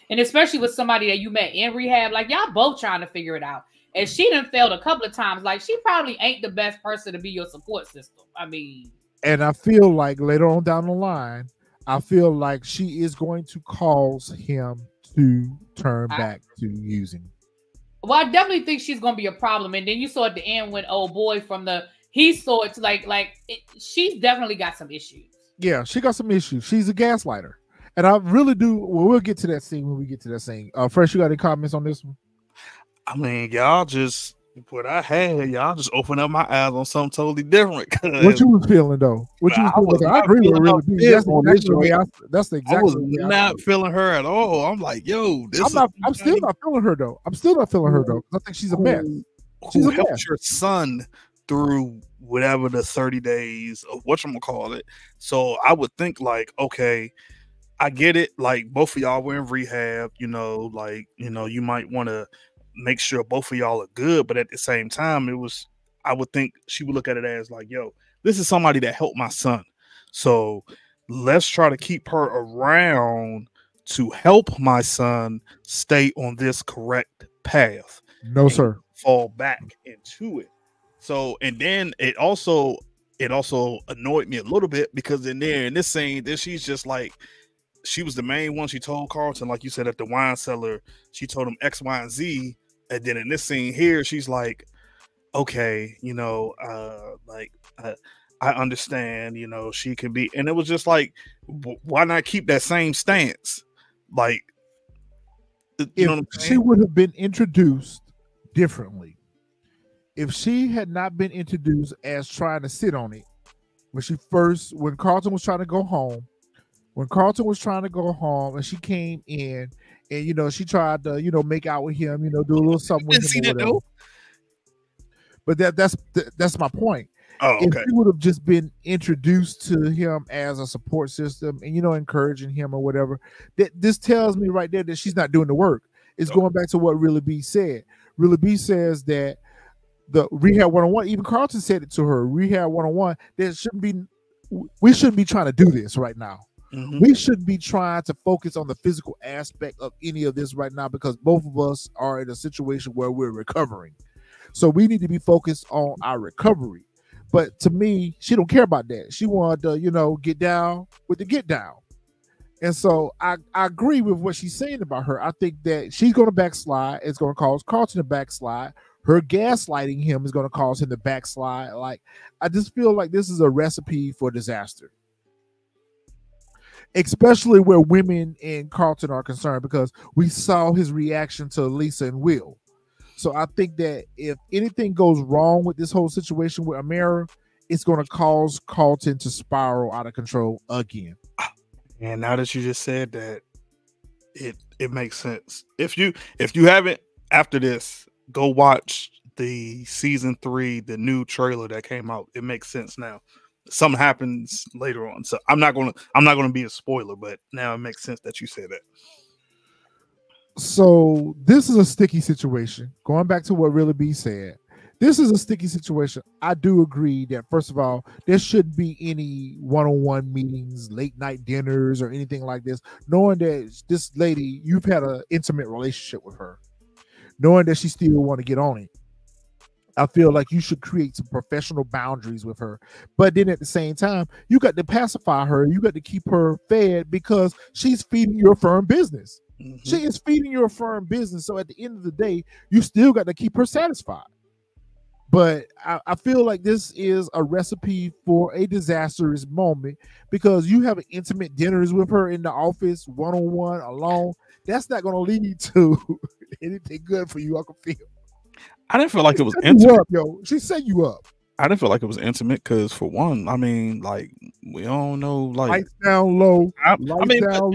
and especially with somebody that you met in rehab. Like, y'all both trying to figure it out. And she done failed a couple of times. Like, she probably ain't the best person to be your support system. I mean, and I feel like later on down the line, I feel like she is going to cause him to turn back to using. Well, I definitely think she's going to be a problem. And then you saw at the end when old boy he saw it she's definitely got some issues. Yeah, she got some issues. She's a gaslighter. And I really do. Well, we'll get to that scene when we get to that scene. Fresh, you got any comments on this one? I mean, y'all just open up my eyes on something totally different. What you was feeling though? I agree with really B. That's the exact. I was not feeling her at all. I'm like, yo, I'm still not feeling her though. I think she's a mess. Who helped your son through whatever the 30 days of whatchamacallit. So I would think like, okay, I get it. Like, both of y'all were in rehab, you might want to make sure both of y'all are good, but at the same time, I would think she would look at it as like, yo, this is somebody that helped my son, so let's try to keep her around to help my son stay on this correct path. No, sir. Fall back into it. So, and then it also annoyed me a little bit because in this scene, then she's just like, she was the main one. She told Carlton, like you said, at the wine cellar, she told him X, Y, and Z. And then in this scene here, she's like, okay, I understand, she can be. And it was just like, why not keep that same stance? Like, you know what I'm saying? She would have been introduced differently. If she had not been introduced as trying to sit on it, when Carlton was trying to go home, and she came in and, she tried to, make out with him, do a little something with him or whatever. But that's my point. Oh, okay. If she would have just been introduced to him as a support system and, encouraging him or whatever, this tells me right there that she's not doing the work. It's going back to what Really B said. Really B says that the Rehab 101, even Carlton said it to her, Rehab 101, we shouldn't be trying to do this right now. Mm-hmm. We shouldn't be trying to focus on the physical aspect of any of this right now because both of us are in a situation where we're recovering. So we need to be focused on our recovery. But to me, she don't care about that. She wanted to, get down with the get down. And so I agree with what she's saying about her. I think that she's going to backslide. It's going to cause Carlton to backslide. Her gaslighting him is going to cause him to backslide. Like, I just feel like this is a recipe for disaster, especially where women in Carlton are concerned, because we saw his reaction to Lisa and Will. So I think that if anything goes wrong with this whole situation with Amara, it's going to cause Carlton to spiral out of control again. And now that you just said that, it makes sense. If you haven't, after this, go watch the season 3, the new trailer that came out. It makes sense now. Something happens later on, so I'm not gonna be a spoiler, but now it makes sense that you said that. So this is a sticky situation. Going back to what Really B said, this is a sticky situation. I do agree that, first of all, there shouldn't be any one-on-one meetings, late night dinners, or anything like this. Knowing that this lady, you've had an intimate relationship with her, knowing that she still want to get on it, I feel like you should create some professional boundaries with her. But then at the same time, you got to pacify her. You got to keep her fed, because she's feeding your firm business. Mm-hmm. She is feeding your firm business. So at the end of the day, you still got to keep her satisfied. But I feel like this is a recipe for a disastrous moment, because you have intimate dinners with her in the office, one-on-one, alone. That's not going to lead to anything good for you, Uncle Phil. I didn't feel like it was intimate. She set you up. I didn't feel like it was intimate because, for one, I mean, like, we don't know, like, lights down low. Nobody else.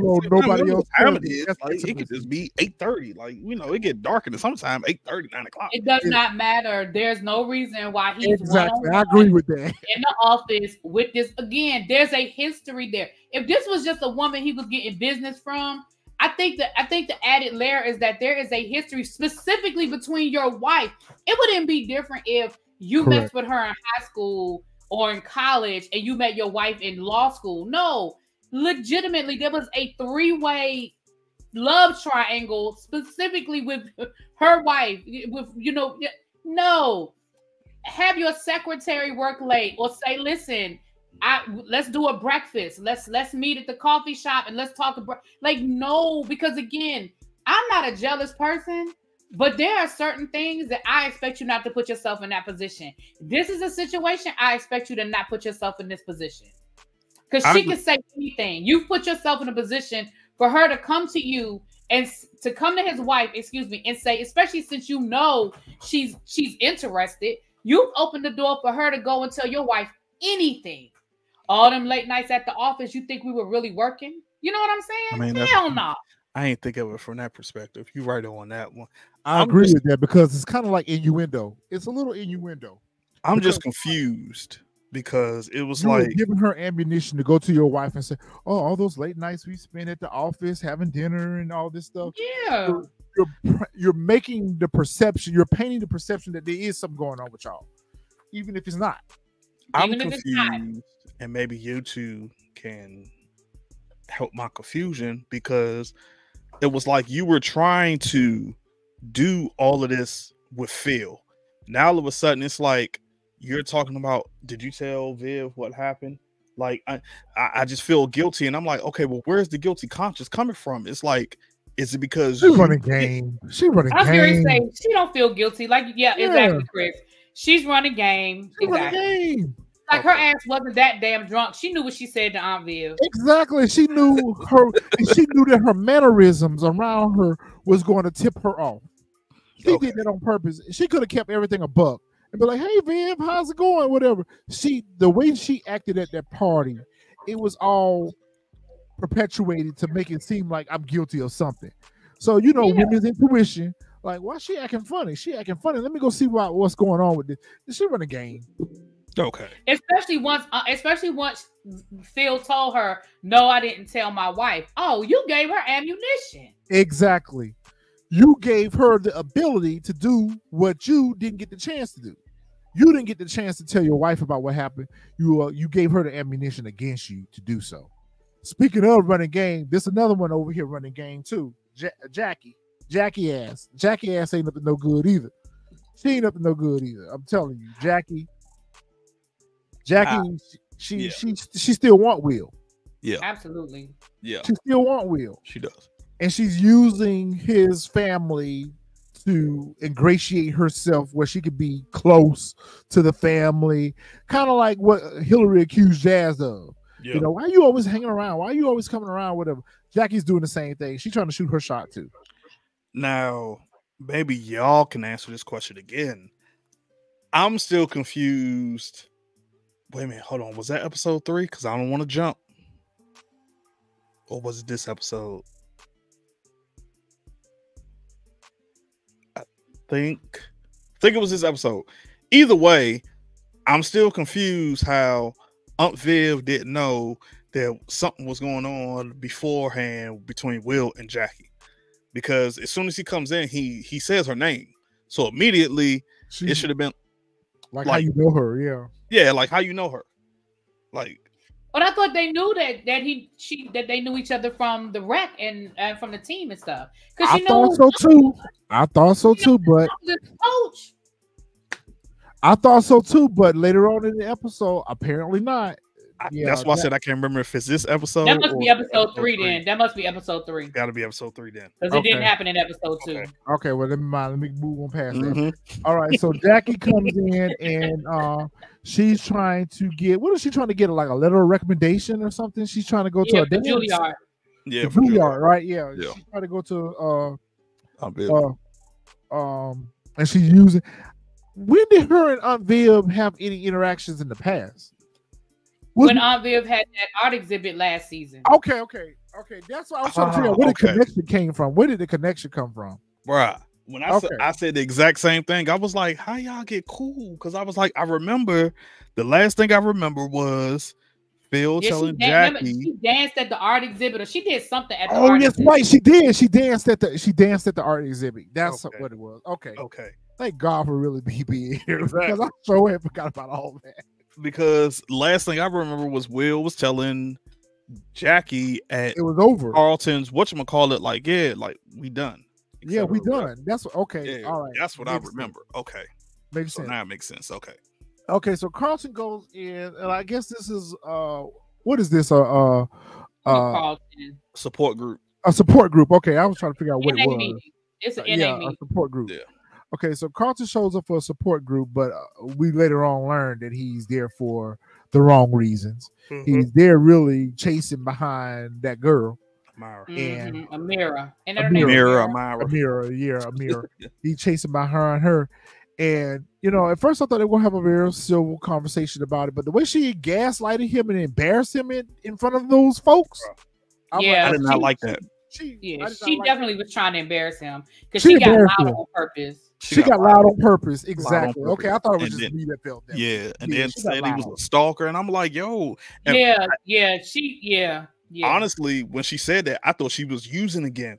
It could just be 8:30. Like, it get dark in the summertime, 8:30, 9 o'clock. It does not matter. There's no reason why he's exactly. I agree with that. In the office with this. Again, there's a history there. If this was just a woman he was getting business from, I think the added layer is that there is a history specifically between your wife. It wouldn't be different if you messed with her in high school or in college and you met your wife in law school. No, legitimately, there was a 3-way love triangle specifically with her wife. No. Have your secretary work late, or say, listen, let's do a breakfast. Let's meet at the coffee shop and let's talk about, no, because again, I'm not a jealous person, but there are certain things that I expect you not to put yourself in that position. This is a situation I expect you to not put yourself in this position, because she can say anything. You've put yourself in a position for her to come to you and to come to his wife, and say, especially since she's interested, you've opened the door for her to go and tell your wife anything. All them late nights at the office, you think we were really working? You know what I'm saying? I mean, hell no. I ain't think of it from that perspective. You're right on that one. I agree with that, because it's kind of like innuendo. It's a little innuendo. I'm just confused, because it was like giving her ammunition to go to your wife and say, "Oh, all those late nights we spent at the office having dinner and all this stuff." Yeah, you're making the perception. You're painting the perception that there is something going on with y'all, even if it's not. I'm confused, and maybe you two can help my confusion, because it was like you were trying to do all of this with Phil. Now all of a sudden it's like you're talking about, did you tell Viv what happened? Like, I just feel guilty, and I'm like, okay, well, where's the guilty conscience coming from? It's like, is it because she's running game? She running game. I was saying she don't feel guilty. Like, yeah, exactly, Chris. She's running game. Exactly. Running game. Like, her ass wasn't that damn drunk. She knew what she said to Aunt Viv. Exactly. She knew that her mannerisms around her was going to tip her off. She did that on purpose. She could have kept everything a buck and be like, "Hey, Viv, how's it going?" Whatever. The way she acted at that party, it was all perpetuated to make it seem like I'm guilty of something. So, women's intuition, like, why is she acting funny? Let me go see what's going on with this. She run a game. Okay. Especially once Phil told her, "No, I didn't tell my wife." Oh, you gave her ammunition. Exactly. You gave her the ability to do what you didn't get the chance to do. You didn't get the chance to tell your wife about what happened. You gave her the ammunition against you to do so. Speaking of running game, there's another one over here running game too. Jackie ass ain't up to no good either. She ain't up to no good either. I'm telling you, Jackie. Jackie, she still want Will. Yeah, absolutely. Yeah, she still want Will. She does, and she's using his family to ingratiate herself, where she could be close to the family, kind of like what Hillary accused Jazz of. Yeah. You know, why are you always hanging around? Why are you always coming around? Whatever. Jackie's doing the same thing. She's trying to shoot her shot too. Now, maybe y'all can answer this question again. I'm still confused. Wait a minute, hold on. Was that episode 3? Because I don't want to jump. Or was it this episode? I think it was this episode. Either way, I'm still confused how Aunt Viv didn't know that something was going on beforehand between Will and Jackie. Because as soon as he comes in, he says her name. So immediately it should have been like how you know her, yeah. Yeah, like how you know her. Like, but I thought they knew that they knew each other from the rec and from the team and stuff. I thought so too. I thought so too, but coach. I thought so too, but later on in the episode, apparently not. That's why I said I can't remember if it's this episode. That must be episode 3 then. That must be episode 3. Got to be episode 3 then. Because it didn't happen in episode 2. Okay, well, let me move on past that. All right, so Jackie comes in and she's trying to get, what is she trying to get? Like a letter of recommendation or something? She's trying to go to a dance. Juilliard. Yeah, Juilliard, right? Yeah. She's trying to go to and she's using. When did her and Aunt Viv have any interactions in the past? When Aunt Viv had that art exhibit last season. Okay. That's what I was trying to figure out where the connection came from. Where did the connection come from? Right. When I said the exact same thing, I was like, how y'all get cool? Because I was like, I remember the last thing I remember was Phil telling Jackie. She danced at the art exhibit, or she did something at the art exhibit. Right. She did. She danced at the art exhibit. That's what it was. Okay. Thank God for really being here. Because I so had forgot about all that. Because last thing I remember was Will was telling Jackie at it was over Carlton's whatchamacallit, like, we done. Yeah, we done. That's okay. Yeah, all right. That's what I remember. Sense. Okay. Makes sense. Now it makes sense. Okay. Okay, so Carlton goes in, and I guess this is what is this? Support group. A support group. Okay, I was trying to figure out what it was. Meeting. It's an NA meeting. A support group. Yeah. Okay, so Carlton shows up for a support group, but we later on learned that he's there for the wrong reasons. He's there really chasing behind that girl. And Amira. And Amira. He's chasing behind her. And, at first I thought they were going to have a very civil conversation about it, but the way she gaslighted him and embarrassed him in front of those folks. I did not like that. She definitely was trying to embarrass him because she got loud on purpose. She got loud on purpose. Exactly. Okay, I thought it was just me that felt that. Yeah, and then said he was a stalker, and I'm like, yo. Honestly, when she said that, I thought she was using again.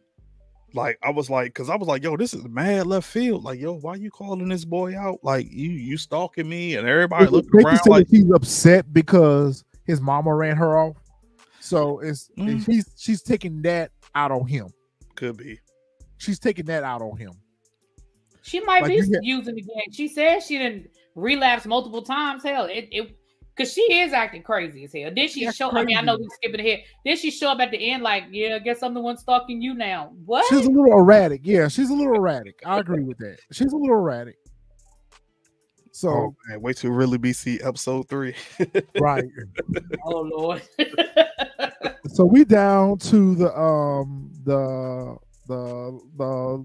Like, I was like, yo, this is mad left field. Like, yo, why you calling this boy out? Like, you stalking me, and everybody looking around like he's upset because his mama ran her off. So she's taking that out on him. Could be. She's taking that out on him. She might be using again. She said she didn't relapse multiple times. Hell, because she is acting crazy as hell. Did she show? Crazy. I mean, I know we're skipping ahead. Did she show up at the end like, I guess I'm the one stalking you now? What? She's a little erratic. Yeah, she's a little erratic. I agree with that. She's a little erratic. So, wait till really BC episode 3. Right. Oh Lord. So we down to the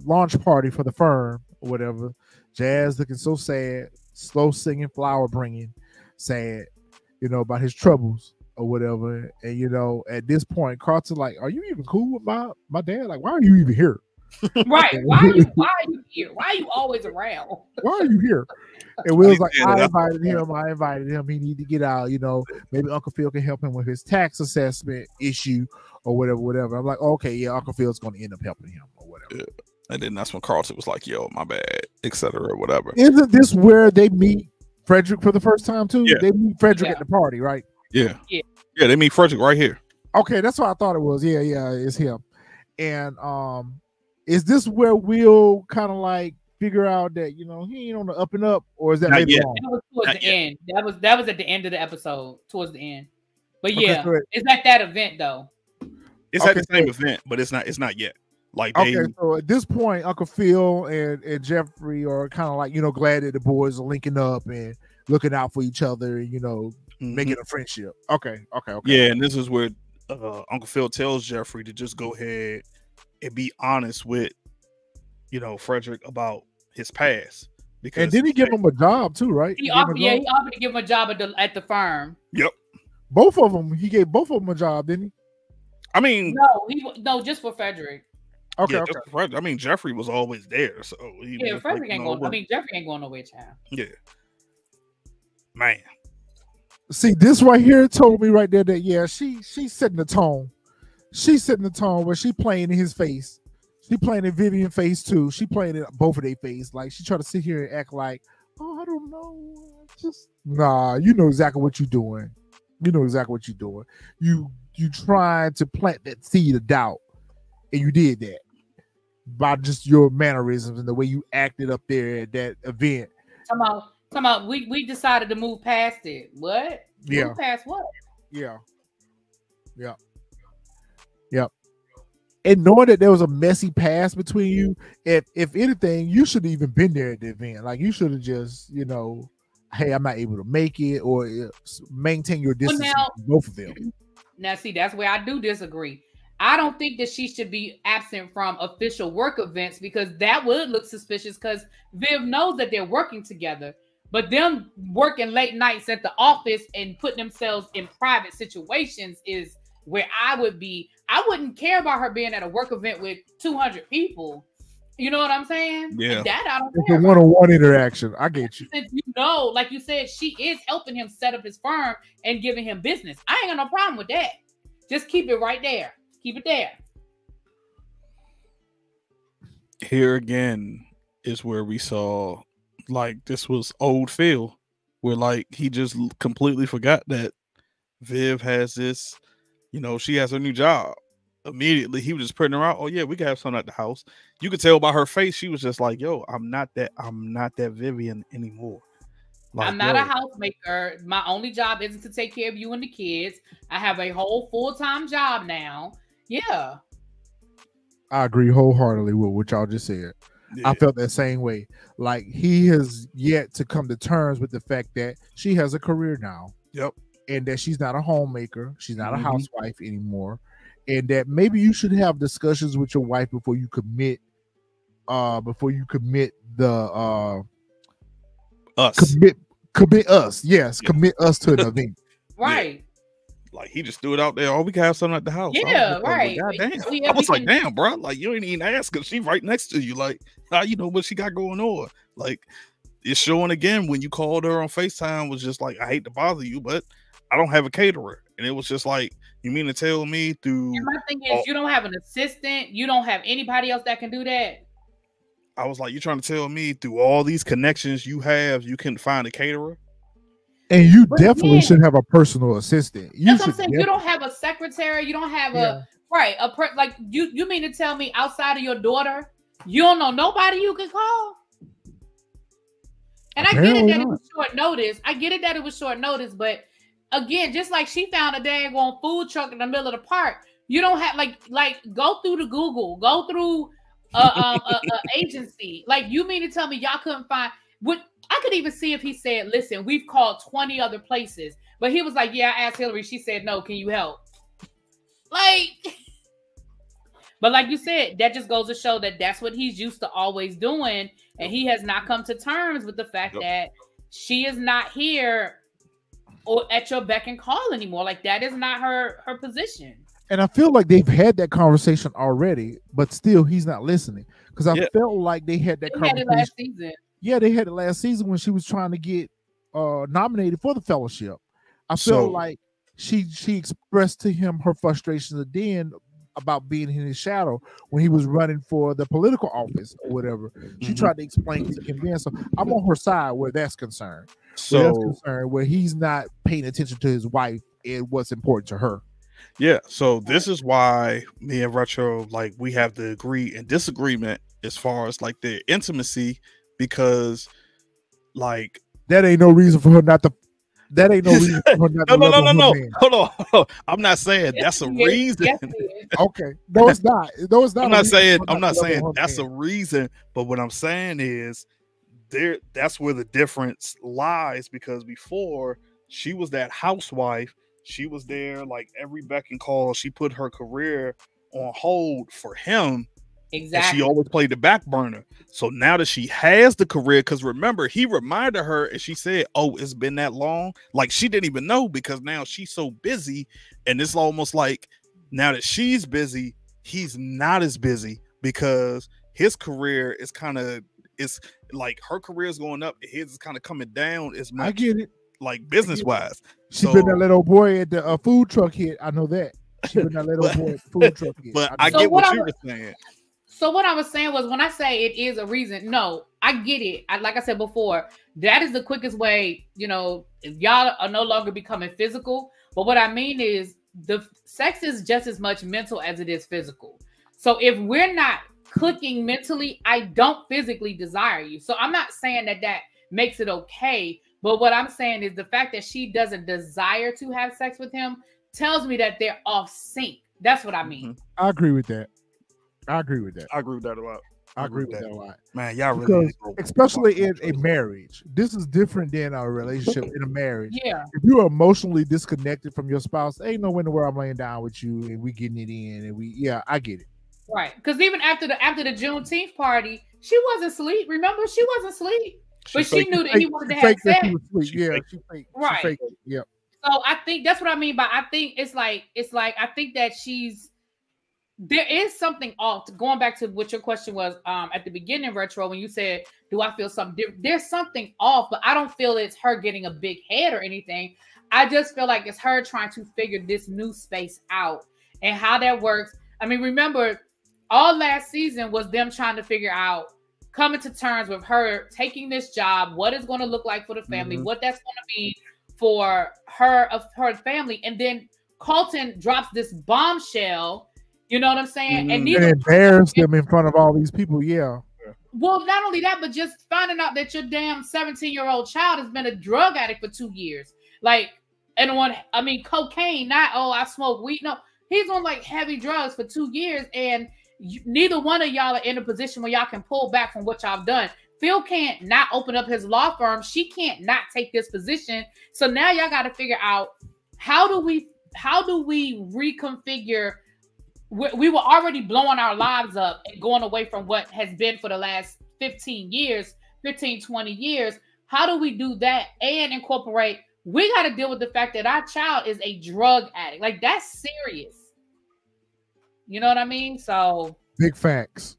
launch party for the firm or whatever. Jazz looking so sad, slow singing, flower bringing, sad, about his troubles or whatever. And at this point, Carlton like, are you even cool with my dad? Like, why are you even here? Right. Why are you here? Why are you always around? Why are you here? And Will's like, I invited him. He need to get out. Maybe Uncle Phil can help him with his tax assessment issue or whatever. I'm like, okay, yeah, Uncle Phil's going to end up helping him or whatever. Yeah. And then that's when Carlton was like, yo, my bad, etc. or whatever. Isn't this where they meet Frederick for the first time too? Yeah. They meet Frederick at the party, right? Yeah. Yeah, they meet Frederick right here. Okay, that's what I thought it was. Yeah, it's him. And is this where Will kind of like figure out that he ain't on the up and up, or is that Not later yet. on? That was towards Not the yet. end. That was at the end of the episode, towards the end. But Okay, yeah, so it's at that event though. It's at the same event, but it's not yet. Like they, okay, so at this point, Uncle Phil and Jeffrey are kind of like glad that the boys are linking up and looking out for each other, and making a friendship. Okay. Yeah, and this is where Uncle Phil tells Jeffrey to just go ahead and be honest with Frederick about his past. Because and then he give him a job too, right? He offered to give him a job at the firm. Yep. Both of them. He gave both of them a job, didn't he? I mean, no, just for Frederick. Okay, just for Frederick. I mean, Jeffrey was always there, so Frederick ain't going. I mean, Jeffrey ain't going nowhere, child. Yeah, man. See, this right here told me right there that she's setting the tone. She's setting the tone where she playing in his face. She playing in Vivian's face too. She playing in both of their face. Like she try to sit here and act like, oh, I don't know. Nah, you know exactly what you're doing. You know exactly what you're doing. You trying to plant that seed of doubt, and you did that by just your mannerisms and the way you acted up there at that event. Come on. We decided to move past it. What? Yeah. Move past what? Yeah. And knowing that there was a messy past between you, if anything, you should have even been there at the event. Like you should have just, hey, I'm not able to make it, or maintain your distance from both of them. Now, see, that's where I do disagree. I don't think that she should be absent from official work events because that would look suspicious because Viv knows that they're working together. But them working late nights at the office and putting themselves in private situations is where I would be. I wouldn't care about her being at a work event with 200 people. You know what I'm saying? Yeah. And that I don't It's care. a one-on-one interaction. I get you. Since like you said, she is helping him set up his firm and giving him business. I ain't got no problem with that. Just keep it right there. Keep it there. Here again is where we saw like this was old Phil, where like he just completely forgot that Viv has this, she has her new job. Immediately he was just putting her out. Oh yeah, we can have something at the house. You could tell by her face she was just like, yo, I'm not that Vivian anymore. Like, I'm not a housemaker. My only job isn't to take care of you and the kids. I have a whole full-time job now. Yeah. I agree wholeheartedly with what y'all just said. Yeah. I felt that same way. Like he has yet to come to terms with the fact that she has a career now. Yep. And that she's not a homemaker. She's not a housewife anymore. And that maybe you should have discussions with your wife before you commit the us. Commit us. Yes, yeah. Commit us to an event. Right. Yeah. Like he just threw it out there. Oh, we can have something at the house. Yeah, right. God damn. I was like, damn, bro. Like you ain't even ask because she right next to you. Like, how you know what she got going on? Like it's showing again when you called her on FaceTime was just like, I hate to bother you, but I don't have a caterer. And it was just like, you mean to tell me through... And my thing is, you don't have an assistant. You don't have anybody else that can do that. I was like, you're trying to tell me through all these connections you have, you can find a caterer? And you definitely should have a personal assistant. That's what I'm saying. You don't have a secretary. You don't have like you mean to tell me outside of your daughter, you don't know nobody you can call? And apparently I get it that it was short notice. I get it that it was short notice, but again, just like she found a dang on food truck in the middle of the park, you don't have like go through the Google, go through agency. Like you mean to tell me y'all couldn't find what? I could even see if he said, listen, we've called 20 other places, but he was like, yeah, I asked Hillary. She said, no, can you help? But like you said, that just goes to show that that's what he's used to always doing. And he has not come to terms with the fact that she is not here or at your beck and call anymore. Like that is not her position. And I feel like they've had that conversation already, but still he's not listening. Because I felt like they had that conversation last season. Yeah, they had it last season when she was trying to get nominated for the fellowship. I felt like she expressed to him her frustrations then about being in his shadow when he was running for the political office or whatever. She tried to explain to him then. So I'm on her side where that's concerned. Where he's not paying attention to his wife and what's important to her. Yeah, so this is why me and Retro, like, we have the agree and disagreement as far as like their intimacy, because like that ain't no reason for her not to. That ain't no reason for her not to love her man. Hold on. I'm not saying that's a reason. Okay, no, it's not. No, it's not. I'm not saying that's a reason. But what I'm saying is, that's where the difference lies, because before she was that housewife, she was there like every beck and call. She put her career on hold for him. Exactly. And she always played the back burner. So now that she has the career, because remember, he reminded her and she said, oh, it's been that long. Like she didn't even know, because now she's so busy. And it's almost like now that she's busy, he's not as busy, because his career is it's like her career is going up, his is kind of coming down as much. I get it. Like business wise. She been that little boy at the food truck hit. I know that. She been that little boy at the food truck hit. But I get what you were saying. So what I was saying was, when I say it is a reason, no, I get it. Like I said before, that is the quickest way, if y'all are no longer becoming physical. But what I mean is, the sex is just as much mental as it is physical. So if we're not clicking mentally, I don't physically desire you. So I'm not saying that makes it okay. But what I'm saying is, the fact that she doesn't desire to have sex with him tells me that they're off sync. That's what I mean. I agree with that. I agree with that. I agree with that a lot. I agree with that a lot. Man, y'all really, especially in a marriage, this is different than a relationship in a marriage. Yeah. If you're emotionally disconnected from your spouse, ain't no way in the world I'm laying down with you and we getting it in, and I get it. Right. Because even after the Juneteenth party, she wasn't asleep. Remember, she wasn't asleep. But she knew that he wanted to have sex. Yeah, she faked. Right. She faked it. Yep. So I think that's what I mean by, I think it's like I think that there is something off. Going back to what your question was at the beginning, Retro, when you said, do I feel something different? There's something off, but I don't feel it's her getting a big head or anything. I just feel like it's her trying to figure this new space out and how that works. I mean, remember, all last season was them trying to figure out, coming to terms with her taking this job, what it's going to look like for the family, what that's going to mean for her family. And then Carlton drops this bombshell. You know what I'm saying? And embarrassed them in front of all these people. Yeah. Well, not only that, but just finding out that your damn 17-year-old child has been a drug addict for 2 years. Like, cocaine, not, I smoke weed. No, he's on like heavy drugs for 2 years. And neither one of y'all are in a position where y'all can pull back from what y'all done. Phil can't not open up his law firm. She can't not take this position. So now y'all got to figure out, how do we reconfigure. We were already blowing our lives up and going away from what has been for the last 15, 20 years. How do we do that and incorporate? We got to deal with the fact that our child is a drug addict. Like, that's serious. You know what I mean? So big facts.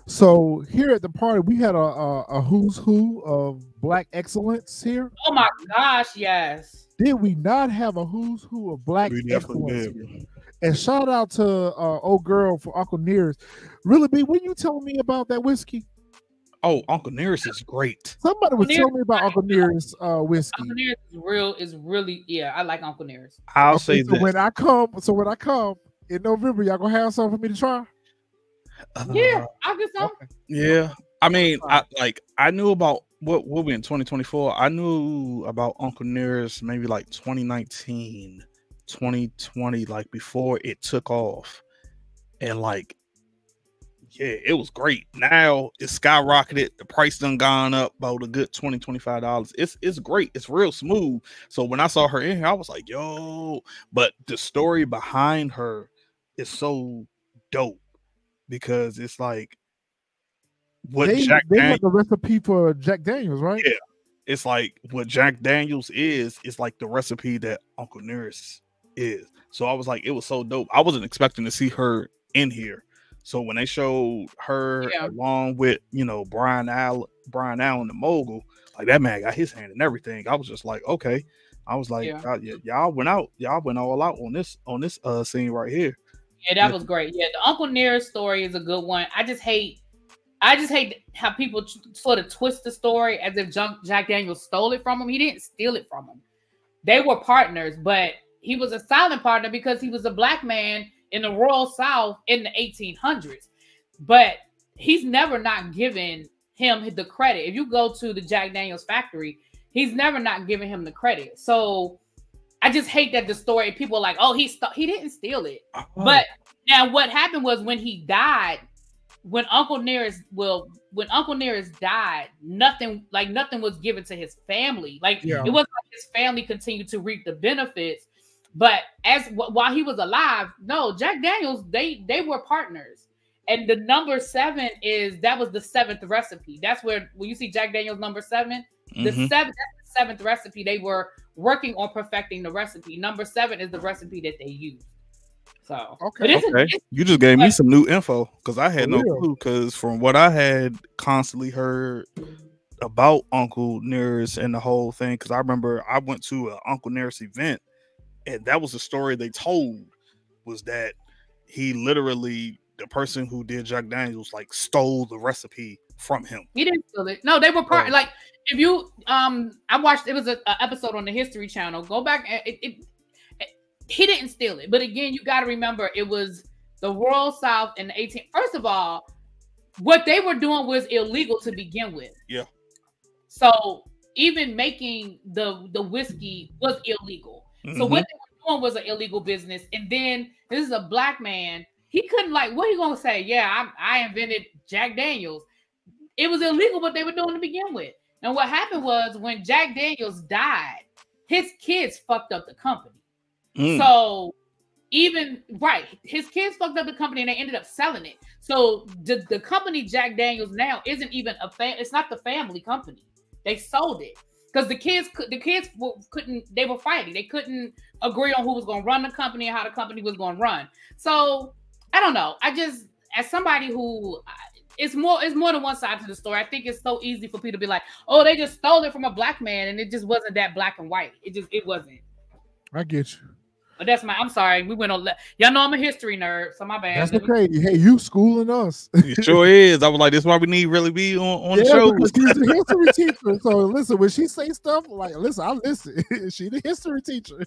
So here at the party, we had a who's who of Black excellence here. Oh my gosh, yes. Did we not have a who's who of Black excellence here? And shout out to old girl for Uncle Nearest. Really, B, what you telling me about that whiskey? Oh, Uncle Nearest is great. Somebody was telling me about Uncle Nearest whiskey. Uncle Nearest is really, I like Uncle Nearest. I'll say that. When I come in November, y'all gonna have something for me to try? Yeah, I'll get some. Okay. Yeah. I mean, I knew about what we in 2024. I knew about Uncle Nearest maybe like 2019. 2020, like before it took off, and like, yeah, it was great. Now it's skyrocketed. The price done gone up about a good $20-$25. It's great. It's real smooth. So when I saw her in here, I was like, yo, but the story behind her is so dope, because it's like what they had the recipe for Jack Daniels, right? Yeah, it's like what Jack Daniels is like the recipe that Uncle Nearest is. So I was like, it was so dope. I wasn't expecting to see her in here. So when they showed her along with Brian Allen, the mogul, like that man got his hand in everything. I was just like, okay. I was like, y'all went all out on this scene right here. Yeah, that was great. Yeah, the Uncle Nearest story is a good one. I just hate how people sort of twist the story as if Jack Daniels stole it from him. He didn't steal it from him. They were partners, but he was a silent partner because he was a Black man in the Royal South in the 1800s. But he's never not given him the credit. If you go to the Jack Daniels factory, he's never not giving him the credit. So I just hate that the story, people are like, oh, he didn't steal it. Oh. But now what happened was when he died, when Uncle Nearest died, nothing was given to his family. Like it wasn't like his family continued to reap the benefits. But while he was alive, no, Jack Daniels, they were partners. And the number 7 that was the 7th recipe. That's when you see Jack Daniels number 7, the 7th recipe. They were working on perfecting the recipe. Number 7 is the recipe that they used. So okay, you just gave me some new info because I had no clue. Because from what I had constantly heard about Uncle Nearest and the whole thing, because I remember I went to an Uncle Nearest event, and that was the story they told, was that he literally, the person who did Jack Daniels, like stole the recipe from him. He didn't steal it. No, they were part. Like if you, I watched. It was an episode on the History Channel. Go back. He didn't steal it, but again, you got to remember it was the Royal South in the 18th. First of all, what they were doing was illegal to begin with. Yeah. So even making the whiskey was illegal. So what they were doing was an illegal business. And then this is a black man. He couldn't what are you gonna say? Yeah, I invented Jack Daniels. It was illegal what they were doing to begin with. And what happened was when Jack Daniels died, his kids fucked up the company. So his kids fucked up the company and they ended up selling it. So the company Jack Daniels now isn't even it's not the family company. They sold it because the kids couldn't. They were fighting. They couldn't agree on who was going to run the company and how the company was going to run. So I don't know. I just, as somebody who, it's more than one side to the story. I think it's so easy for people to be like, oh, they just stole it from a black man, and it just wasn't that black and white. It wasn't. I get you. But I'm sorry. We went on. Y'all know I'm a history nerd, so my bad. That's okay. Hey, you schooling us. It sure is. I was like, this is why we need really be on the show. Because she's a history teacher. So listen, when she say stuff, like, listen, I listen. She's a history teacher.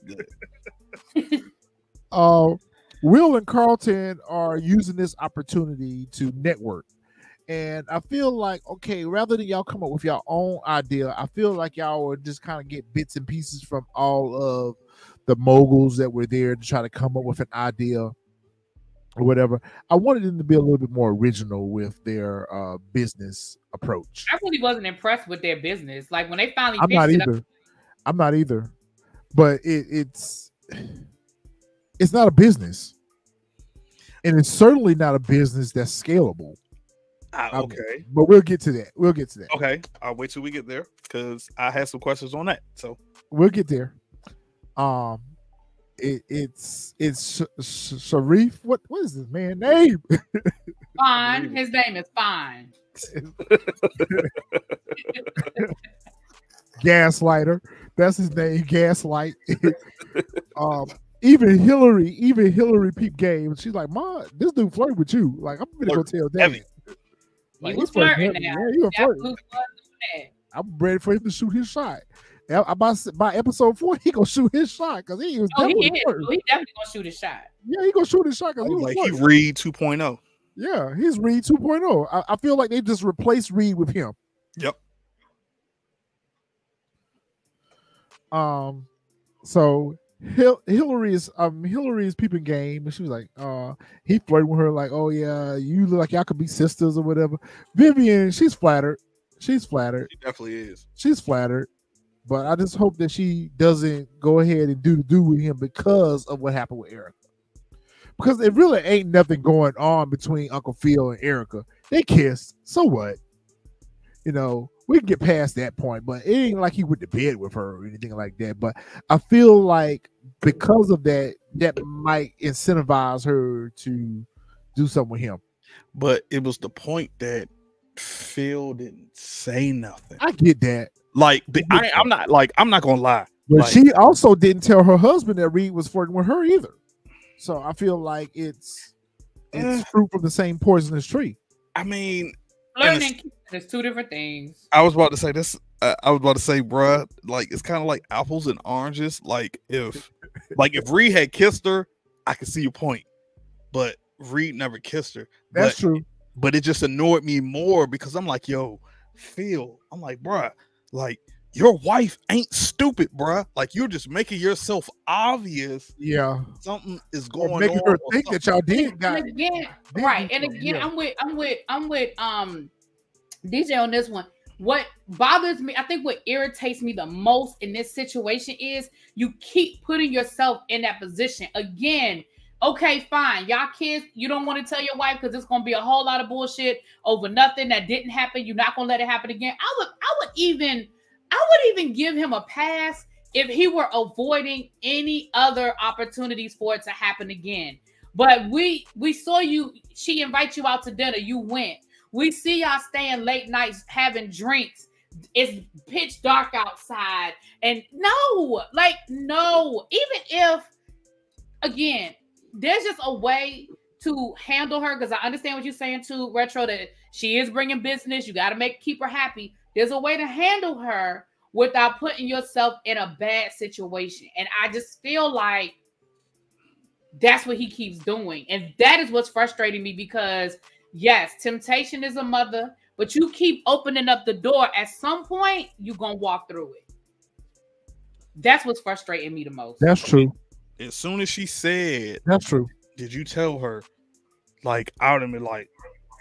Will and Carlton are using this opportunity to network. And I feel like, okay, rather than y'all come up with your own idea, I feel like y'all would just kind of get bits and pieces from all of the moguls that were there to try to come up with an idea or whatever. I wanted them to be a little bit more original with their business approach. I really wasn't impressed with their business. Like when they finally I'm not either. But it's not a business. And it's certainly not a business that's scalable. Okay. But we'll get to that. Okay. I'll wait till we get there because I had some questions on that. So we'll get there. It's Sharif. What is this man's name? Fine. His name is Fine. Gaslighter. That's his name. Gaslight. Even Hillary peep game. She's like, "Ma, this dude flirting with you." Like, I'm gonna go tell Daddy. Like, he was flirting now. Yeah, he was flirting. I'm ready for him to shoot his shot. By episode 4, he gonna shoot his shot because he was definitely flirting. He definitely gonna shoot his shot. Yeah, he gonna shoot his shot because he was like flirting. he Reed 2.0. Yeah, he's Reed 2.0. I feel like they just replaced Reed with him. Yep. So Hillary's peeping game, and she was like, he flirted with her like, oh yeah, you look like y'all could be sisters or whatever. Vivian, she's flattered. She definitely is. She's flattered, but I just hope that she doesn't go ahead and do with him because of what happened with Erica. Because it really ain't nothing going on between Uncle Phil and Erica. They kissed, so what? You know, we can get past that point, but it ain't like he went to bed with her or anything like that. But I feel like because of that, that might incentivize her to do something with him. But it was the point that Phil didn't say nothing. I get that. Like, I'm not gonna lie. But like, she also didn't tell her husband that Reed was flirting with her either. So I feel like it's fruit from the same poisonous tree. I mean, flirting and kissing is two different things. I was about to say this. I was about to say, bruh, like it's kind of like apples and oranges. Like if Reed had kissed her, I could see your point. But Reed never kissed her. That's true. but it just annoyed me more because I'm like, yo, Phil, I'm like, bruh, like your wife ain't stupid, bruh. Like you're just making yourself obvious. Yeah, something is or going making on. her think that y'all did. And again, right? And again, I'm with DJ on this one. What bothers me, I think what irritates me the most in this situation is you keep putting yourself in that position. Again, okay, fine. Y'all kids, you don't want to tell your wife because it's going to be a whole lot of bullshit over nothing that didn't happen. You're not going to let it happen again. I would even give him a pass if he were avoiding any other opportunities for it to happen again. But we saw you, she invites you out to dinner, you went. We see y'all staying late nights having drinks. It's pitch dark outside. And no. Even if, again, there's just a way to handle her, because I understand what you're saying too, Retro, that she is bringing business. You got to keep her happy. There's a way to handle her without putting yourself in a bad situation. And I just feel like that's what he keeps doing. And that is what's frustrating me, because yes, temptation is a mother, but you keep opening up the door. At some point, you're going to walk through it. That's what's frustrating me the most. That's true. As soon as she said, that's true. Did you tell her, like, out of me, like,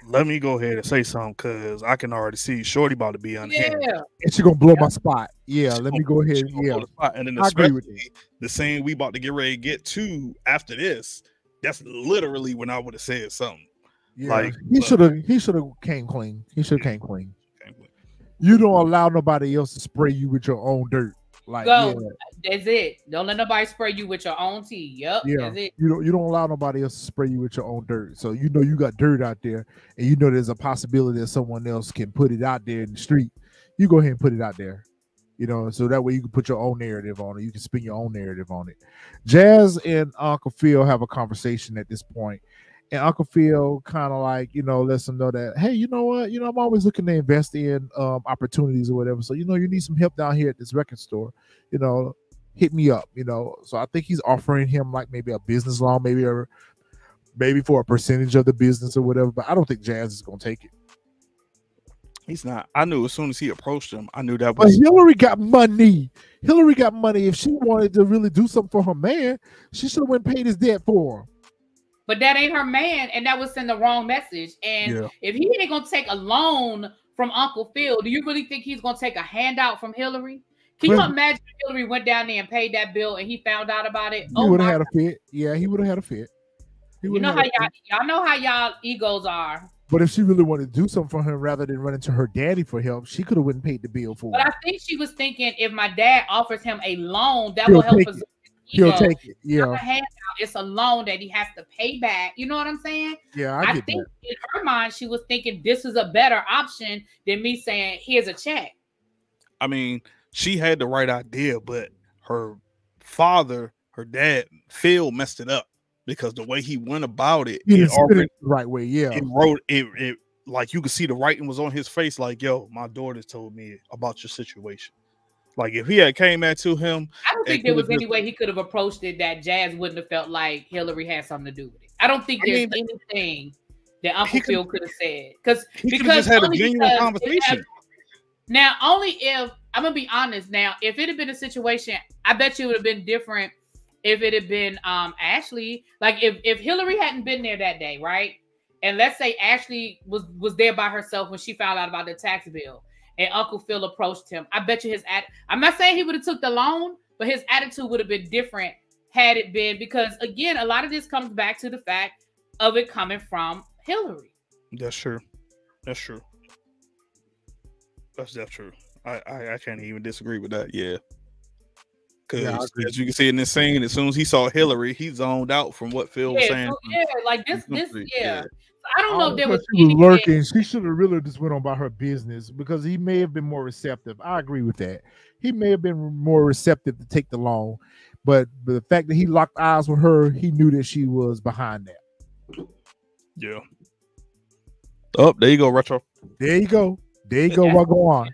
let me go ahead and say something, because I can already see Shorty about to be unhinged. Yeah. And she going to blow my spot. Yeah, let me go ahead. Yeah. And then especially the scene we about to get ready to get to after this, that's literally when I would have said something. Yeah. Like he should have came clean. He should have came clean. You don't allow nobody else to spray you with your own dirt. Like that's it. Don't let nobody spray you with your own tea. Yep. Yeah. That's it. You don't allow nobody else to spray you with your own dirt. So you know you got dirt out there, and you know there's a possibility that someone else can put it out there in the street. You go ahead and put it out there. You know, so that way you can put your own narrative on it. You can spin your own narrative on it. Jazz and Uncle Phil have a conversation at this point. And Uncle Phil kind of like, lets them know that, hey, you know what? I'm always looking to invest in opportunities or whatever. So, you need some help down here at this record store, hit me up, So I think he's offering him like maybe a business loan, maybe for a percentage of the business or whatever. But I don't think Jazz is going to take it. He's not. I knew as soon as he approached him, I knew that was. But Hillary got money. If she wanted to really do something for her man, she should have went and paid his debt for him. But that ain't her man, and that would send the wrong message. And if he ain't gonna take a loan from Uncle Phil, do you really think he's gonna take a handout from Hillary? Can you imagine if Hillary went down there and paid that bill and he found out about it? He would have had a fit. Yeah, he would have had a fit. You know how y'all know how y'all egos are. But if she really wanted to do something for him rather than running to her daddy for help, she could have went and paid the bill for him. But I think she was thinking if my dad offers him a loan, that will help us. He'll take it. Yeah. It's a loan that he has to pay back. You know what I'm saying? Yeah, I think in her mind, she was thinking this is a better option than me saying, here's a check. I mean, she had the right idea, but her father, her dad, Phil messed it up because the way he went about it, it already the right way. Yeah. It wrote it like you could see the writing was on his face, like, yo, my daughter told me about your situation. Like if he had came at to him, I don't think there was any way he could have approached it that Jazz wouldn't have felt like Hillary had something to do with it. I don't think there's anything that Uncle Phil could have said because just had a genuine conversation. Now, only if I'm gonna be honest. Now, if it had been a situation, I bet you it would have been different. If it had been Ashley, like if Hillary hadn't been there that day, right? And let's say Ashley was there by herself when she found out about the tax bill. And Uncle Phil approached him. I bet you I'm not saying he would have took the loan, but his attitude would have been different had it been, because again, a lot of this comes back to the fact of it coming from Hillary. That's true. That's true. That's true. I can't even disagree with that. Yeah. Because as you can see in this scene, as soon as he saw Hillary, he zoned out from what Phil was saying. So, like this. I don't know if there was lurking. She should have really just went on about her business because he may have been more receptive. I agree with that. He may have been more receptive to take the loan, but the fact that he locked eyes with her, he knew that she was behind that. Yeah. Oh, there you go, Retro. There you go. What go on?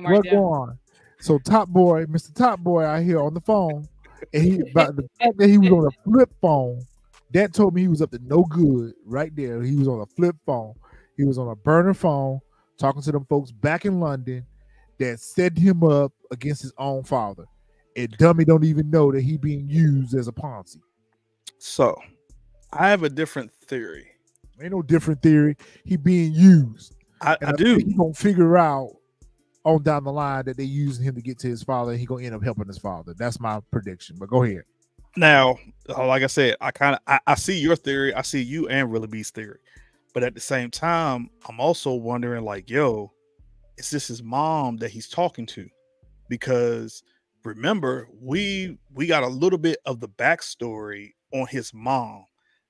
What go on? So Mr. Top Boy out here on the phone, and about the fact that he was on a flip phone, that told me he was up to no good right there. He was on a flip phone. He was on a burner phone talking to them folks back in London that set him up against his own father. And dummy don't even know that he being used as a Ponzi. So, I have a different theory. Ain't no different theory. He being used. I do. He gonna figure out on down the line that they using him to get to his father, and he gonna end up helping his father. That's my prediction. But go ahead. Now, like I said, I see your theory. I see you and Really B's theory. But at the same time, I'm also wondering, like, yo, is this his mom that he's talking to? Because remember, we got a little bit of the backstory on his mom.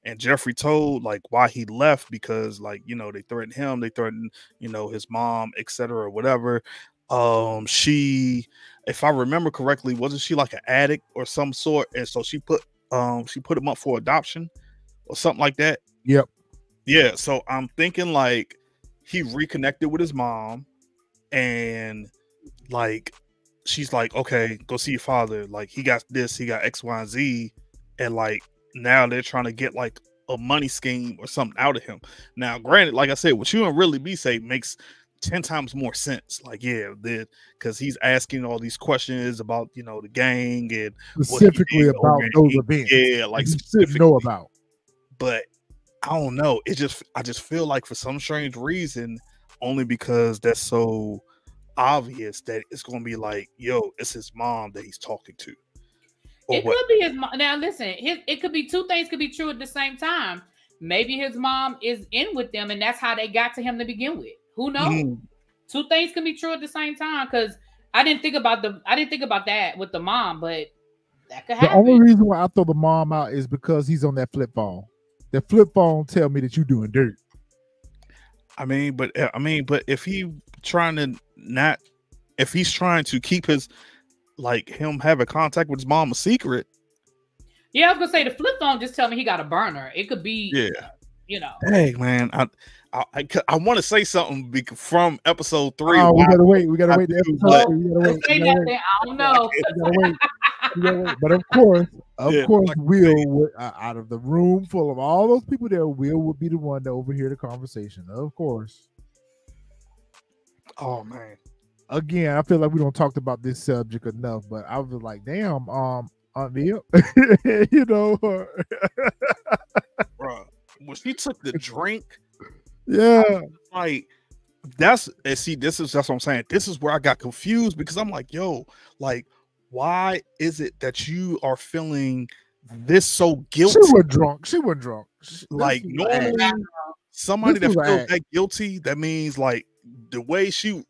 And Jeffrey told like why he left, because like, you know, they threatened him, they threatened, you know, his mom, etc. or whatever. She, if I remember correctly, wasn't she like an addict or some sort? And so she put him up for adoption or something like that. Yep. Yeah. So I'm thinking like he reconnected with his mom, and like she's like, okay, go see your father. Like he got this, he got X, Y, and Z, and like now they're trying to get like a money scheme or something out of him. Now, granted, like I said, what you and Really B say makes 10 times more sense. Like, yeah, because he's asking all these questions about, you know, the gang and specifically about those events. Yeah, like specifically know about. But I don't know. I just feel like for some strange reason, only because that's so obvious, that it's gonna be like, yo, it's his mom that he's talking to. It could be his mom. Now, listen, it could be two things could be true at the same time. Maybe his mom is in with them, and that's how they got to him to begin with. Who knows? Mm. Two things can be true at the same time, because I didn't think about that with the mom, but that could happen. The only reason why I throw the mom out is because he's on that flip phone. The flip phone tell me that you doing dirt. But if he's trying to keep his, like, him having contact with his mom a secret. Yeah, I was gonna say the flip phone just tell me he got a burner. It could be, yeah, you know. Hey man, I want to say something from episode 3. Oh, we gotta wait. We gotta wait. I don't know. But of course, Will, out of the room full of all those people there, Will would be the one to overhear the conversation. Of course. Oh man. Again, I feel like we don't talked about this subject enough, but I was like, damn, Aunt Neil, you know, bro, when she took the drink, yeah, like that's what I'm saying. This is where I got confused, because I'm like, yo, like, why is it that you are feeling this so guilty? She wasn't drunk. Like normally, somebody that feels that guilty, that means like the way she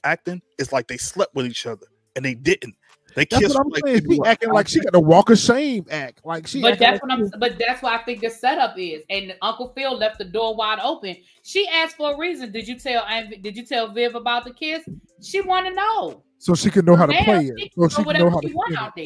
acting is like they slept with each other and they didn't. They kissed. That's what I'm saying. She acting like she got the walk of shame act. Like she. But that's But that's what I think the setup is. And Uncle Phil left the door wide open. She asked for a reason. Did you tell Viv about the kiss? She want to know, so she can know how to play it. So she can know how to spin out there.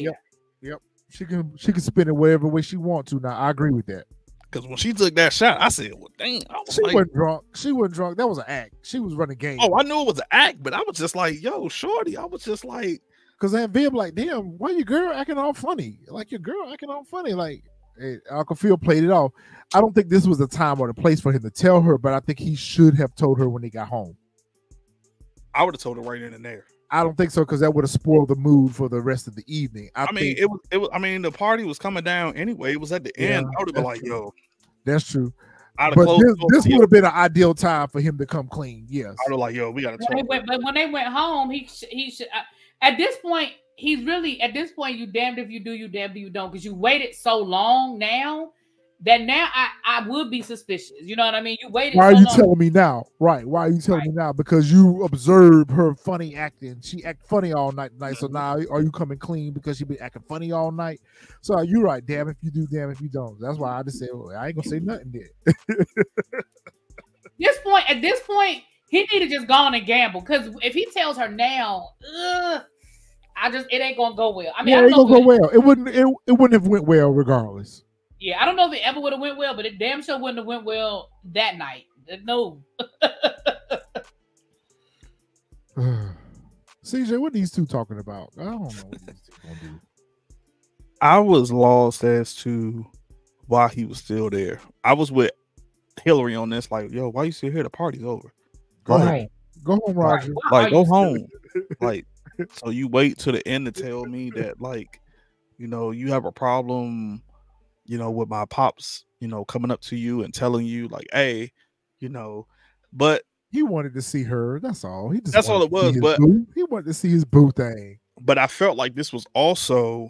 Yep. She can spin it whatever way she wants to. Now I agree with that. Because when she took that shot, I said, well, dang. She wasn't drunk. She wasn't drunk. That was an act. She was running game. Oh, I knew it was an act, but I was just like, yo, shorty. I was just like, because Aunt Viv like, damn, why your girl acting all funny? Like, your girl acting all funny. Like, hey, Uncle Phil played it off. I don't think this was the time or the place for him to tell her, but I think he should have told her when he got home. I would have told her right in and there. I don't think so, because that would have spoiled the mood for the rest of the evening. I mean, the party was coming down anyway. It was at the end. I would have been like, yo. That's true. But this would have been an ideal time for him to come clean. Yes. I was like, yo, we got to talk. But when they went home, he should. At this point, you damned if you do, you damned if you don't, because you waited so long now that now I would be suspicious. You know what I mean? You waited. Why are you telling me now? Right? Why are you telling me now? Because you observed her funny acting. She act funny all night. So now are you coming clean because she been acting funny all night? So you're right. Damn if you do, damn if you don't. That's why I just said, well, I ain't gonna say nothing there. At this point, he need to just go on and gamble, because if he tells her now, it ain't gonna go well. I mean, it ain't gonna go well. It wouldn't have went well regardless. Yeah, I don't know if it ever would have went well, but it damn sure wouldn't have went well that night. No. CJ, what are these two talking about? I don't know what these two gonna do. I was lost as to why he was still there. I was with Hillary on this, like, yo, why you still here? The party's over. Right. Go home, Roger. Like, go home. Like, so you wait to the end to tell me that, like, you know, you have a problem, you know, with my pops, you know, coming up to you and telling you, like, hey, you know, but he wanted to see her. That's all. That's all it was. But he wanted to see his boo thing. But I felt like this was also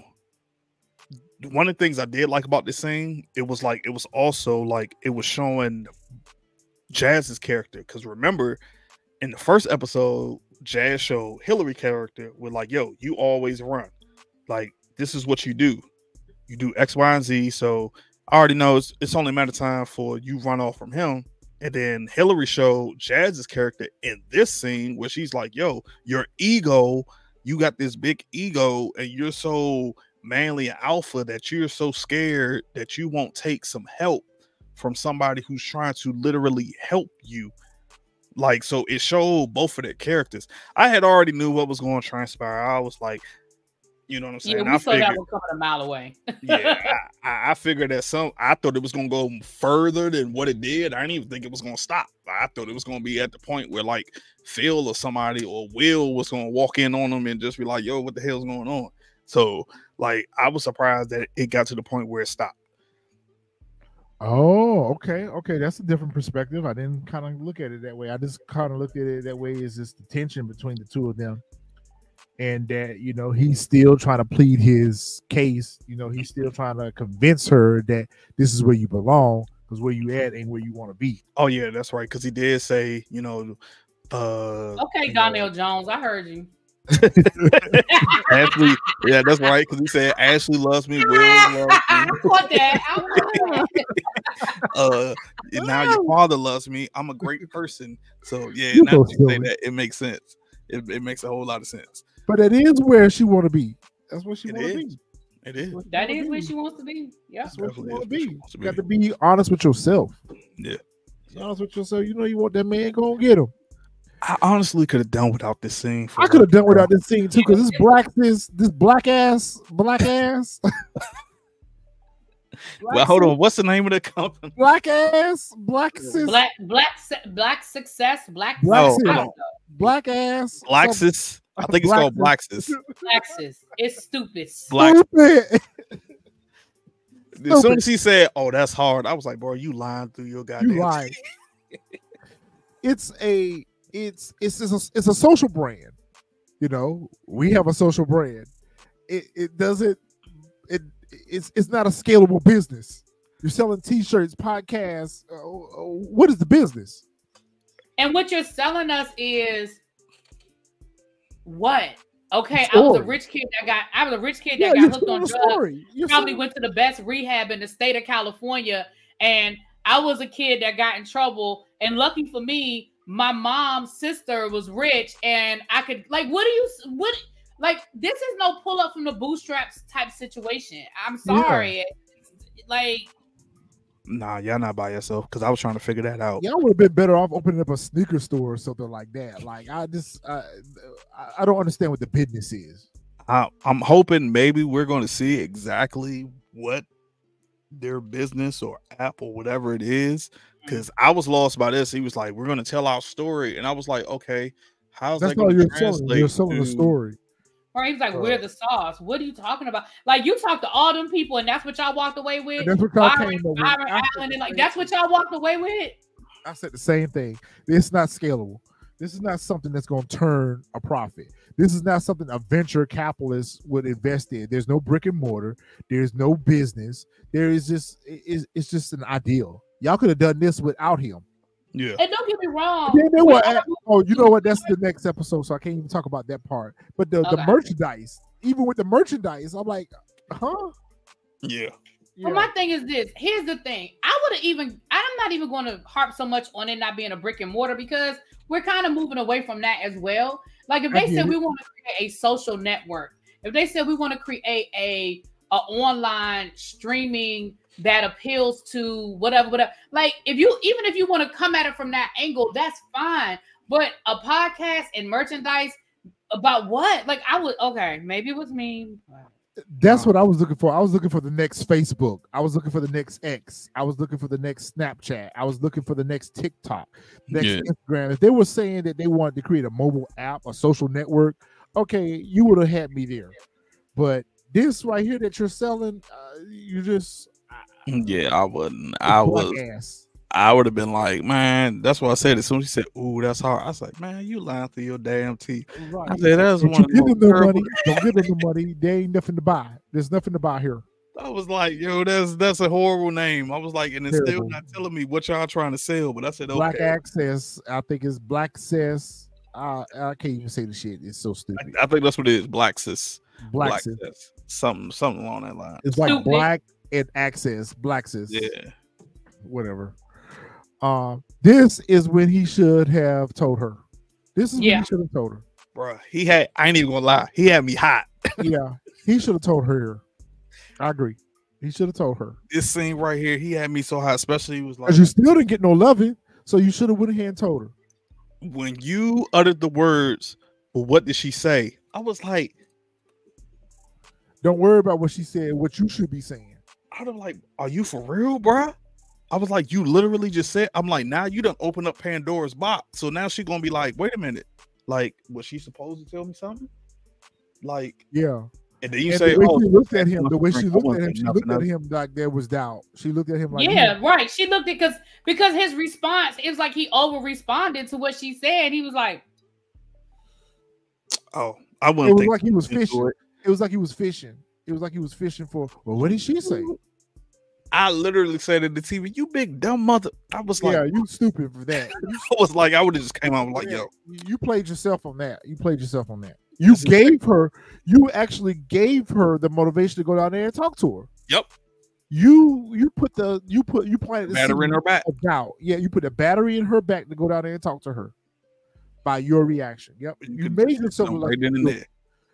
one of the things I did like about this scene. It was also like it was showing Jazz's character. Because remember, in the first episode, Jazz showed Hillary character with like, yo, you always run. Like, this is what you do. You do X, Y, and Z. So I already know it's only a matter of time for you run off from him. And then Hillary showed Jazz's character in this scene where she's like, yo, your ego, you got this big ego and you're so manly and alpha that you're so scared that you won't take some help from somebody who's trying to literally help you. Like, so it showed both of their characters. I had already knew what was going to transpire. I was like, you know what I'm saying? Yeah, we saw that one coming a mile away. Yeah, I figured that I thought it was going to go further than what it did. I didn't even think it was going to stop. I thought it was going to be at the point where like Phil or somebody or Will was going to walk in on them and just be like, yo, what the hell's going on? So like, I was surprised that it got to the point where it stopped. Oh, okay. That's a different perspective. I didn't kind of look at it that way. I just kind of looked at it that way. Is just the tension between the two of them. And that, you know, he's still trying to plead his case. You know, he's still trying to convince her that this is where you belong, because where you at ain't where you want to be. Oh yeah, that's right. Because he did say, you know, okay, Donnell Jones, I heard you. Ashley, yeah, that's right. Because he said Ashley loves me, Will loves me. I want that. And now your father loves me. I'm a great person. So yeah, now that you say that, it makes sense. It makes a whole lot of sense. But it is where she want to be. That's what she want to be. It is. That is where she wants to be. Yeah, that's where she want to be. You got to be honest with yourself. Yeah, be honest with yourself. You know you want that man, go and get him. I honestly could have done without this scene. I could have done without this scene too, because this black ass. Well, hold on. What's the name of the company? Black success. Black ass. Blaxis. I think it's called Blaxis. It's stupid. Stupid. As soon as he said, "Oh, that's hard," I was like, "Bro, you lying through your goddamn." You lying. It's a social brand. You know, we have a social brand. It's not a scalable business. You're selling T-shirts, podcasts. What is the business? And what you're selling us is what? Okay, I was a rich kid that got hooked on drugs. Probably went to the best rehab in the state of California, and I was a kid that got in trouble. And lucky for me, my mom's sister was rich, and I could like. This is no pull up from the bootstraps type situation. I'm sorry, like. Nah, y'all not by yourself, because I was trying to figure that out. Y'all would have been better off opening up a sneaker store or something like that. Like, I don't understand what the business is. I'm hoping maybe we're going to see exactly what their business or app or whatever it is, because I was lost by this. He was like, we're going to tell our story. And I was like, okay, how's that going to translate? You're selling the story. Or he was like, we're the sauce. What are you talking about? Like, you talked to all them people, and that's what y'all walked away with? That's what y'all came with. Allen, and like, that's what y'all walked away with? I said the same thing. It's not scalable. This is not something that's going to turn a profit. This is not something a venture capitalist would invest in. There's no brick and mortar. There's no business. There is just, it's just an ideal. Y'all could have done this without him. Yeah. And don't get me wrong. You know what? That's the next episode, so I can't even talk about that part. But the merchandise, even with the merchandise, I'm like, huh? Yeah. But my thing is this. Here's the thing. I'm not even going to harp so much on it not being a brick and mortar, because we're kind of moving away from that as well. Like, if they said we want to create a social network, if they said we want to create a online streaming that appeals to whatever. Like, if you want to come at it from that angle, that's fine. But a podcast and merchandise about what? Like, maybe it was me. That's what I was looking for. I was looking for the next Facebook. I was looking for the next X. I was looking for the next Snapchat. I was looking for the next TikTok, next Instagram. If they were saying that they wanted to create a mobile app, a social network, okay, you would have had me there. But this right here that you're selling, you just I wouldn't. I would have been like, man, that's what I said. As soon as she said, "Ooh, that's hard," I was like, man, you lying through your damn teeth. Right. I said, that's one. Give them the money. Don't give them the money. There ain't nothing to buy. There's nothing to buy here. I was like, yo, that's a horrible name. I was like, and it's still not telling me what y'all trying to sell. But I said, okay. Black Access. I think it's Black Access. I can't even say the shit. It's so stupid. I think that's what it is. Black Access. Black Access. Something along that line. It's like Black and Access. Black Access. Yeah. Whatever. This is when he should have told her. This is when he should have told her. Bruh, I ain't even gonna lie. He had me hot. Yeah, he should have told her. I agree. He should have told her. This scene right here, he had me so hot, especially he was like, because you still didn't get no loving, so you should have went ahead and told her. When you uttered the words, well, what did she say? I was like, don't worry about what she said, what you should be saying. I was like, are you for real, bruh? I was like, you literally just said, I'm like, now you done open up Pandora's box. So now she's gonna be like, wait a minute. Like, was she supposed to tell me something? Like, yeah. And then you say, the way she looked at him, she looked at him like there was doubt. She looked at him like, right. She looked at because his response, it was like he over responded to what she said. He was like, oh, I wouldn't. It was like he was fishing. It was like he was fishing. It was like he was fishing for. Well, what did she say? I literally said to the TV, "You big dumb mother." I was like, "Yeah, you stupid for that." I was like, I would have just came out like, "Yo, you played yourself on that. You played yourself on that. You actually gave her the motivation to go down there and talk to her. Yep. You planted the battery in her back. Doubt. Yeah, you put a battery in her back to go down there and talk to her by your reaction. Yep. You made yourself look like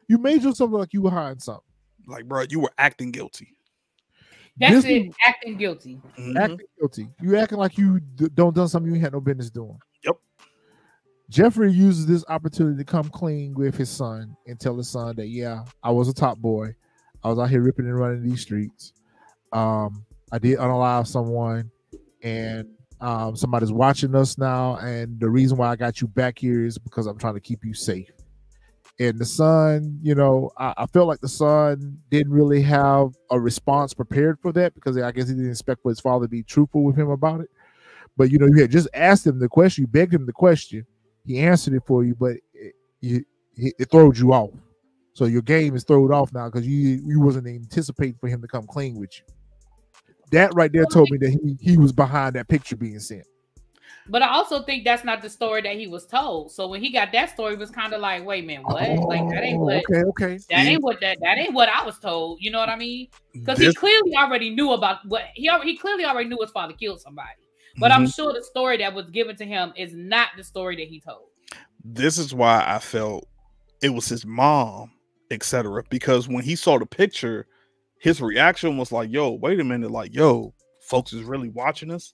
you made yourself look like you were hiding something. Like, bro, you were acting guilty. That's it. Acting guilty. Mm-hmm. Acting guilty. You acting like you done something you had no business doing. Yep. Jeffrey uses this opportunity to come clean with his son and tell his son that, yeah, I was a top boy. I was out here ripping and running these streets. I did unalive someone, and somebody's watching us now. And the reason why I got you back here is because I'm trying to keep you safe. And the son, I felt like the son didn't really have a response prepared for that because I guess he didn't expect for his father to be truthful with him about it. But, you had just asked him the question. You begged him the question. He answered it for you, but it throws you off. So your game is thrown off now because you wasn't anticipating for him to come clean with you. That right there told me that he was behind that picture being sent. But I also think that's not the story that he was told. So when he got that story, it was kind of like, wait a minute, what? Like that ain't what? Okay. That ain't what I was told. You know what I mean? Because he clearly already knew about what he clearly already knew his father killed somebody. But I'm sure the story that was given to him is not the story that he told. This is why I felt it was his mom, etc. Because when he saw the picture, his reaction was like, "Yo, wait a minute! Like, yo, folks is really watching us."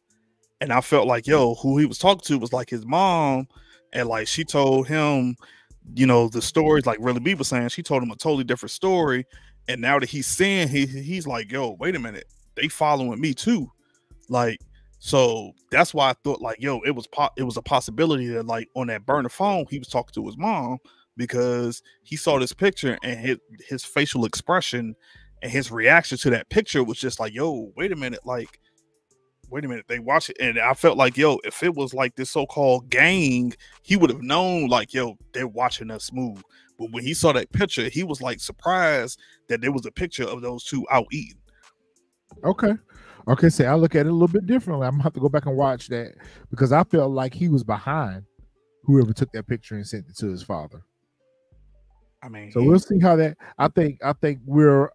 And I felt like, yo, who he was talking to was like his mom. And like, she told him, the stories like Really B was saying, she told him a totally different story. And now that he's seeing, he's like, yo, wait a minute. They following me too. Like, so that's why I thought like, yo, it was a possibility that like on that burner phone, he was talking to his mom because he saw this picture and his facial expression and his reaction to that picture was just like, yo, wait a minute. Like, wait a minute, they watch it. And I felt like, yo, if it was like this so-called gang, he would have known like, yo, they're watching us move. But when he saw that picture, he was like surprised that there was a picture of those two out eating. Okay, so I look at it a little bit differently. I'm gonna have to go back and watch that because I felt like he was behind whoever took that picture and sent it to his father. I mean, so we'll see how that. I think we're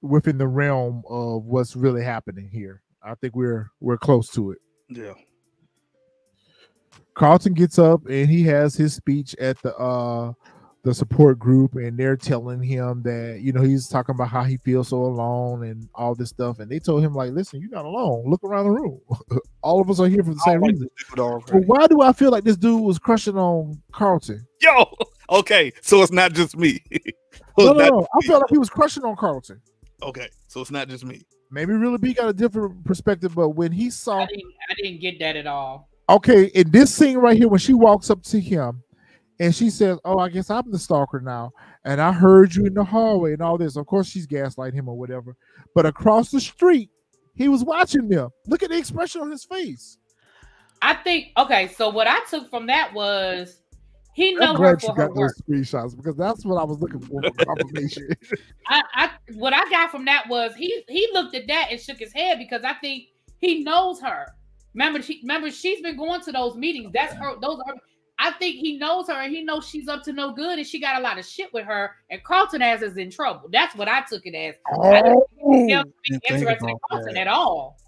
within the realm of what's really happening here. I think we're close to it. Yeah. Carlton gets up and he has his speech at the support group, and they're telling him that he's talking about how he feels so alone and all this stuff. And they told him like, listen, you're not alone. Look around the room. All of us are here for the same reason. But why do I feel like this dude was crushing on Carlton? Yo, okay, so it's not just me. No. I felt like he was crushing on Carlton. Okay, so it's not just me. Maybe Really B got a different perspective, but when he saw, I didn't get that at all. Okay, in this scene right here, when she walks up to him and she says, "Oh, I guess I'm the stalker now, and I heard you in the hallway and all this." Of course, she's gaslighting him or whatever. But across the street, he was watching them. Look at the expression on his face. I think so what I took from that was he knows her for her work. Screenshots because that's what I was looking for confirmation. What I got from that was he looked at that and shook his head because I think he knows her. Remember she's been going to those meetings. That's her. Those are. I think he knows her and he knows she's up to no good and she got a lot of shit with her and Carlton is in trouble. That's what I took it as. I didn't think interested in Carlton at all.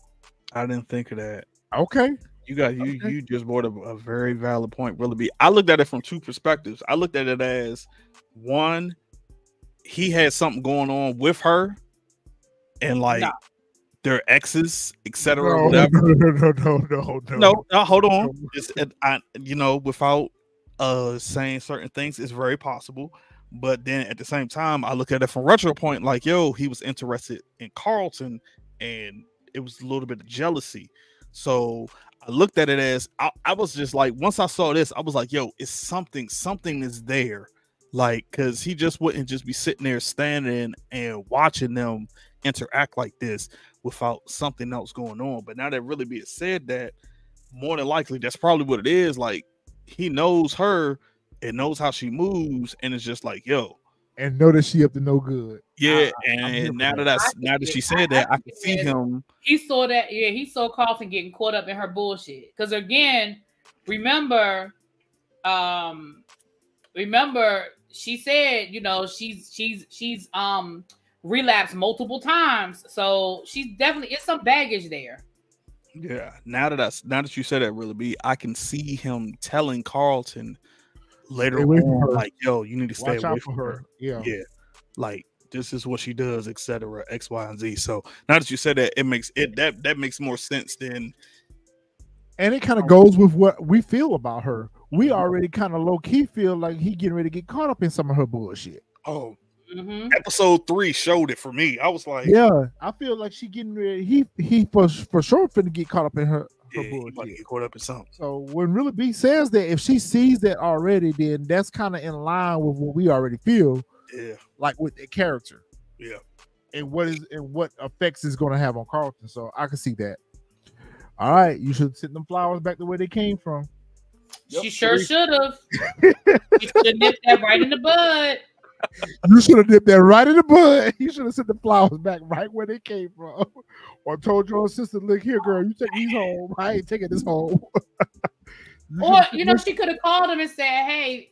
I didn't think of that. Okay. You just brought up a very valid point, Really B. I looked at it from two perspectives. I looked at it as one, he had something going on with her and like their exes, etc. Whatever. No, hold on. Without saying certain things, it's very possible. But then at the same time, I look at it from retro point, like, yo, he was interested in Carlton, and it was a little bit of jealousy. So I looked at it as I was just like, once I saw this, I was like, yo, it's something is there. Like, because he just wouldn't just be sitting there standing and watching them interact like this without something else going on. But now that Really be said that, more than likely that's probably what it is. Like, he knows her and knows how she moves, and it's just like, yo, and know that she up to no good. Yeah, and now that she said that, I can see him. He saw that. Yeah, he saw Carlton getting caught up in her bullshit. Because again, remember, she said, she's relapsed multiple times, so she's definitely, it's some baggage there. Yeah, now that you said that, Really B, I can see him telling Carlton later on, like, yo, you need to stay away from her. Yeah, like, this is what she does, etc. X, Y, and Z. So now that you said that, that makes more sense than. And it kind of goes with what we feel about her. We already kind of low key feel like he getting ready to get caught up in some of her bullshit. Oh, episode 3 showed it for me. I was like, yeah, I feel like she getting ready. He for sure finna get caught up in her bullshit. Get caught up in something. So when Really B says that, if she sees that already, then that's kind of in line with what we already feel. Yeah, like with the character. Yeah, and what effects is going to have on Carlton. So I can see that. All right, you should send them flowers back the way they came from. Yep. She sure should have. You should have nipped that right in the bud. You should have nipped that right in the bud. You should have sent the flowers back right where they came from, or told your sister, "Look here, girl, you take these home. I ain't taking this home." Or she could have called him and said, "Hey,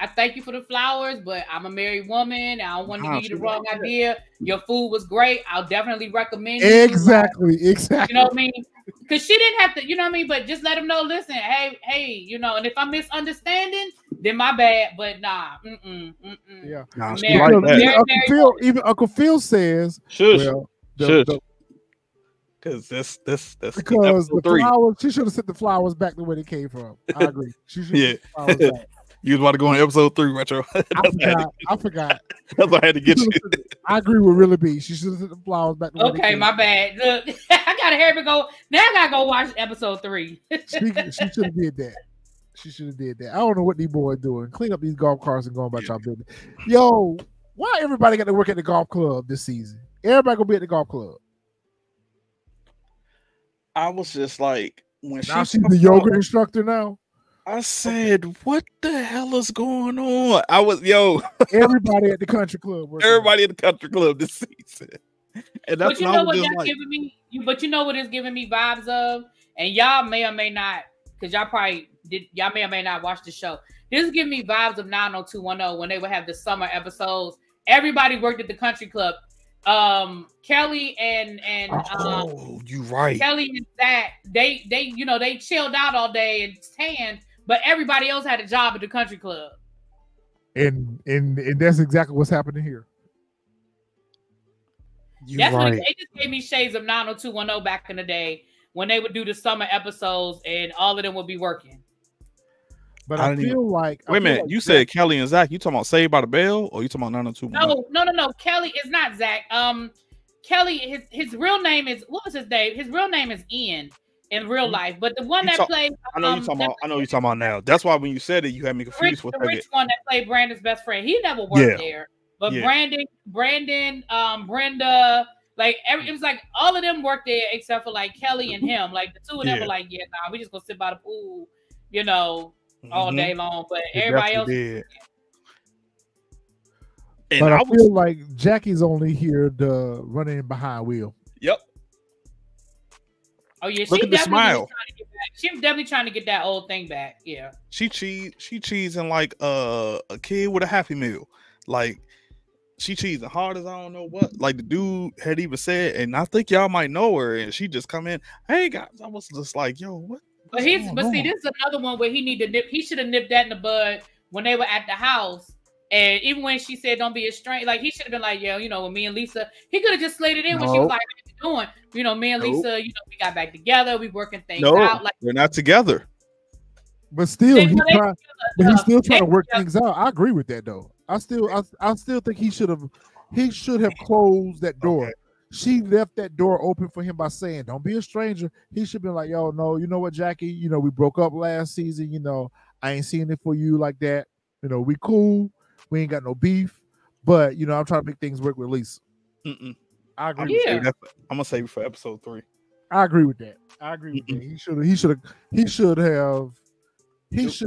I thank you for the flowers, but I'm a married woman. I don't want to give you the wrong idea. Your food was great. I'll definitely recommend you." Exactly. You know what I mean? Because she didn't have to, you know what I mean? But just let him know, listen, hey, and if I'm misunderstanding, then my bad. But nah, yeah. Nah, even Uncle Phil says, shush. Because that's because the flowers, she should have sent the flowers back the way they came from. I agree. She should have sent the flowers back. You was about to go on episode 3, Retro. I forgot. That's why I had to get you. I agree with Really B. She should have sent the flowers back. Okay, my bad. Look, I gotta hear me go. Now I gotta go watch episode 3. She should have did that. She should have did that. I don't know what these boys doing. Clean up these golf carts and going about y'all business. Yo, why everybody got to work at the golf club this season? Everybody gonna be at the golf club. I was just like, when now she's the yoga instructor now. I said, what the hell is going on? Everybody at the country club. Everybody at the country club this season. And that's but you know what that's giving me? But you know what it's giving me vibes of? And y'all may or may not, because y'all may or may not watch the show. This is giving me vibes of 90210 when they would have the summer episodes. Everybody worked at the country club. Kelly and you right. Kelly and Zach, they chilled out all day and tanned, but everybody else had a job at the country club. And that's exactly what's happening here. That's right. They just gave me shades of 90210 back in the day when they would do the summer episodes and all of them would be working. But I feel like wait a minute. You said Kelly and Zach. You talking about Saved by the Bell, or you talking about 90210? No. Kelly is not Zach. Kelly, his real name is, what was his name? His real name is Ian in real life. But the one that played, I know you're talking about now. That's why when you said it, you had me confused. The rich one that played Brandon's best friend. He never worked there. But Brandon, Brenda, like it was like all of them worked there except for like Kelly and him. Like the two of them were like, we just gonna sit by the pool, all day long. But everybody else did. But I feel like Jackie's only here to run in behind Will. Yep. Oh yeah, look at the smile. She's definitely trying to get that old thing back. Yeah. She cheesing like a kid with a Happy Meal. Like she cheesing hard as I don't know what. Like the dude had even said, and I think y'all might know her, and she just come in. Hey guys, I was just like, yo, what? But see, this is another one where he should have nipped that in the bud when they were at the house. And even when she said, don't be a stranger, like he should have been like, with me and Lisa, he could have just slid it in when she was like, what you doing? Me and Lisa, we got back together. We working things out. Like they're not together. But still, he's still trying to work things out. I agree with that though. I still think he should have closed that door. Okay. She left that door open for him by saying, don't be a stranger. He should be like, yo, no, you know what, Jackie? We broke up last season. I ain't seeing it for you like that. We cool. We ain't got no beef, but I'm trying to make things work with Lisa. I agree with that. I'm gonna save it for episode 3. I agree with that. He should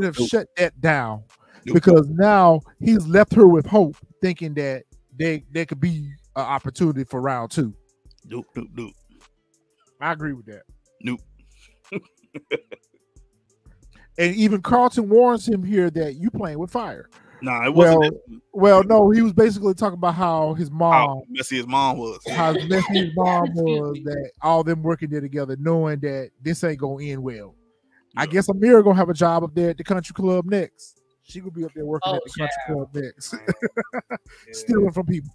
have shut that down because now he's left her with hope, thinking that there could be an opportunity for round 2. Nope. I agree with that. Nope. And even Carlton warns him here that you playing with fire. Nah, it wasn't. Well, no, he was basically talking about how messy his mom was. How messy his mom was, that all them working there together, knowing that this ain't gonna end well. Yeah. I guess Amira gonna have a job up there at the country club next. She gonna be up there working at the country club next, stealing from people.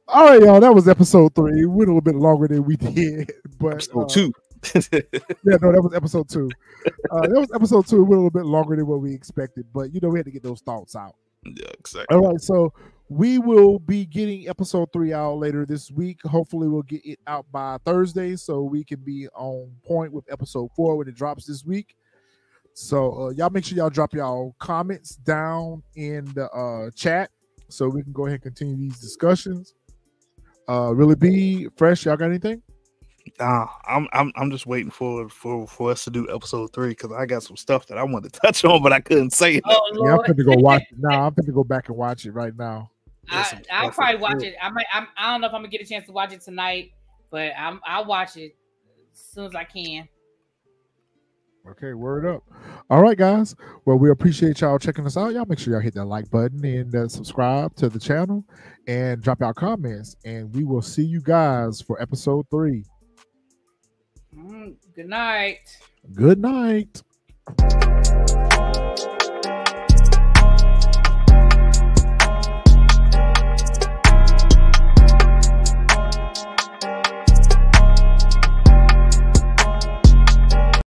All right, y'all. That was episode 3. It went a little bit longer than we did, but episode 2. That was episode 2. That was episode 2. It went a little bit longer than what we expected, but we had to get those thoughts out. Yeah, exactly. All right, so we will be getting episode 3 out later this week. Hopefully, we'll get it out by Thursday so we can be on point with episode 4 when it drops this week. So y'all make sure y'all drop y'all comments down in the chat so we can go ahead and continue these discussions. Really be fresh. Y'all got anything? Nah, I'm just waiting for us to do episode 3 because I got some stuff that I wanted to touch on, but I couldn't say it. Yeah, I'm going to go watch it now. I'm going to go back and watch it right now. I'll probably watch it. I don't know if I'm gonna get a chance to watch it tonight, but I'll watch it as soon as I can. Okay, word up. All right, guys. Well, we appreciate y'all checking us out. Y'all make sure y'all hit that like button and subscribe to the channel and drop y'all comments. And we will see you guys for episode 3. Good night. Good night.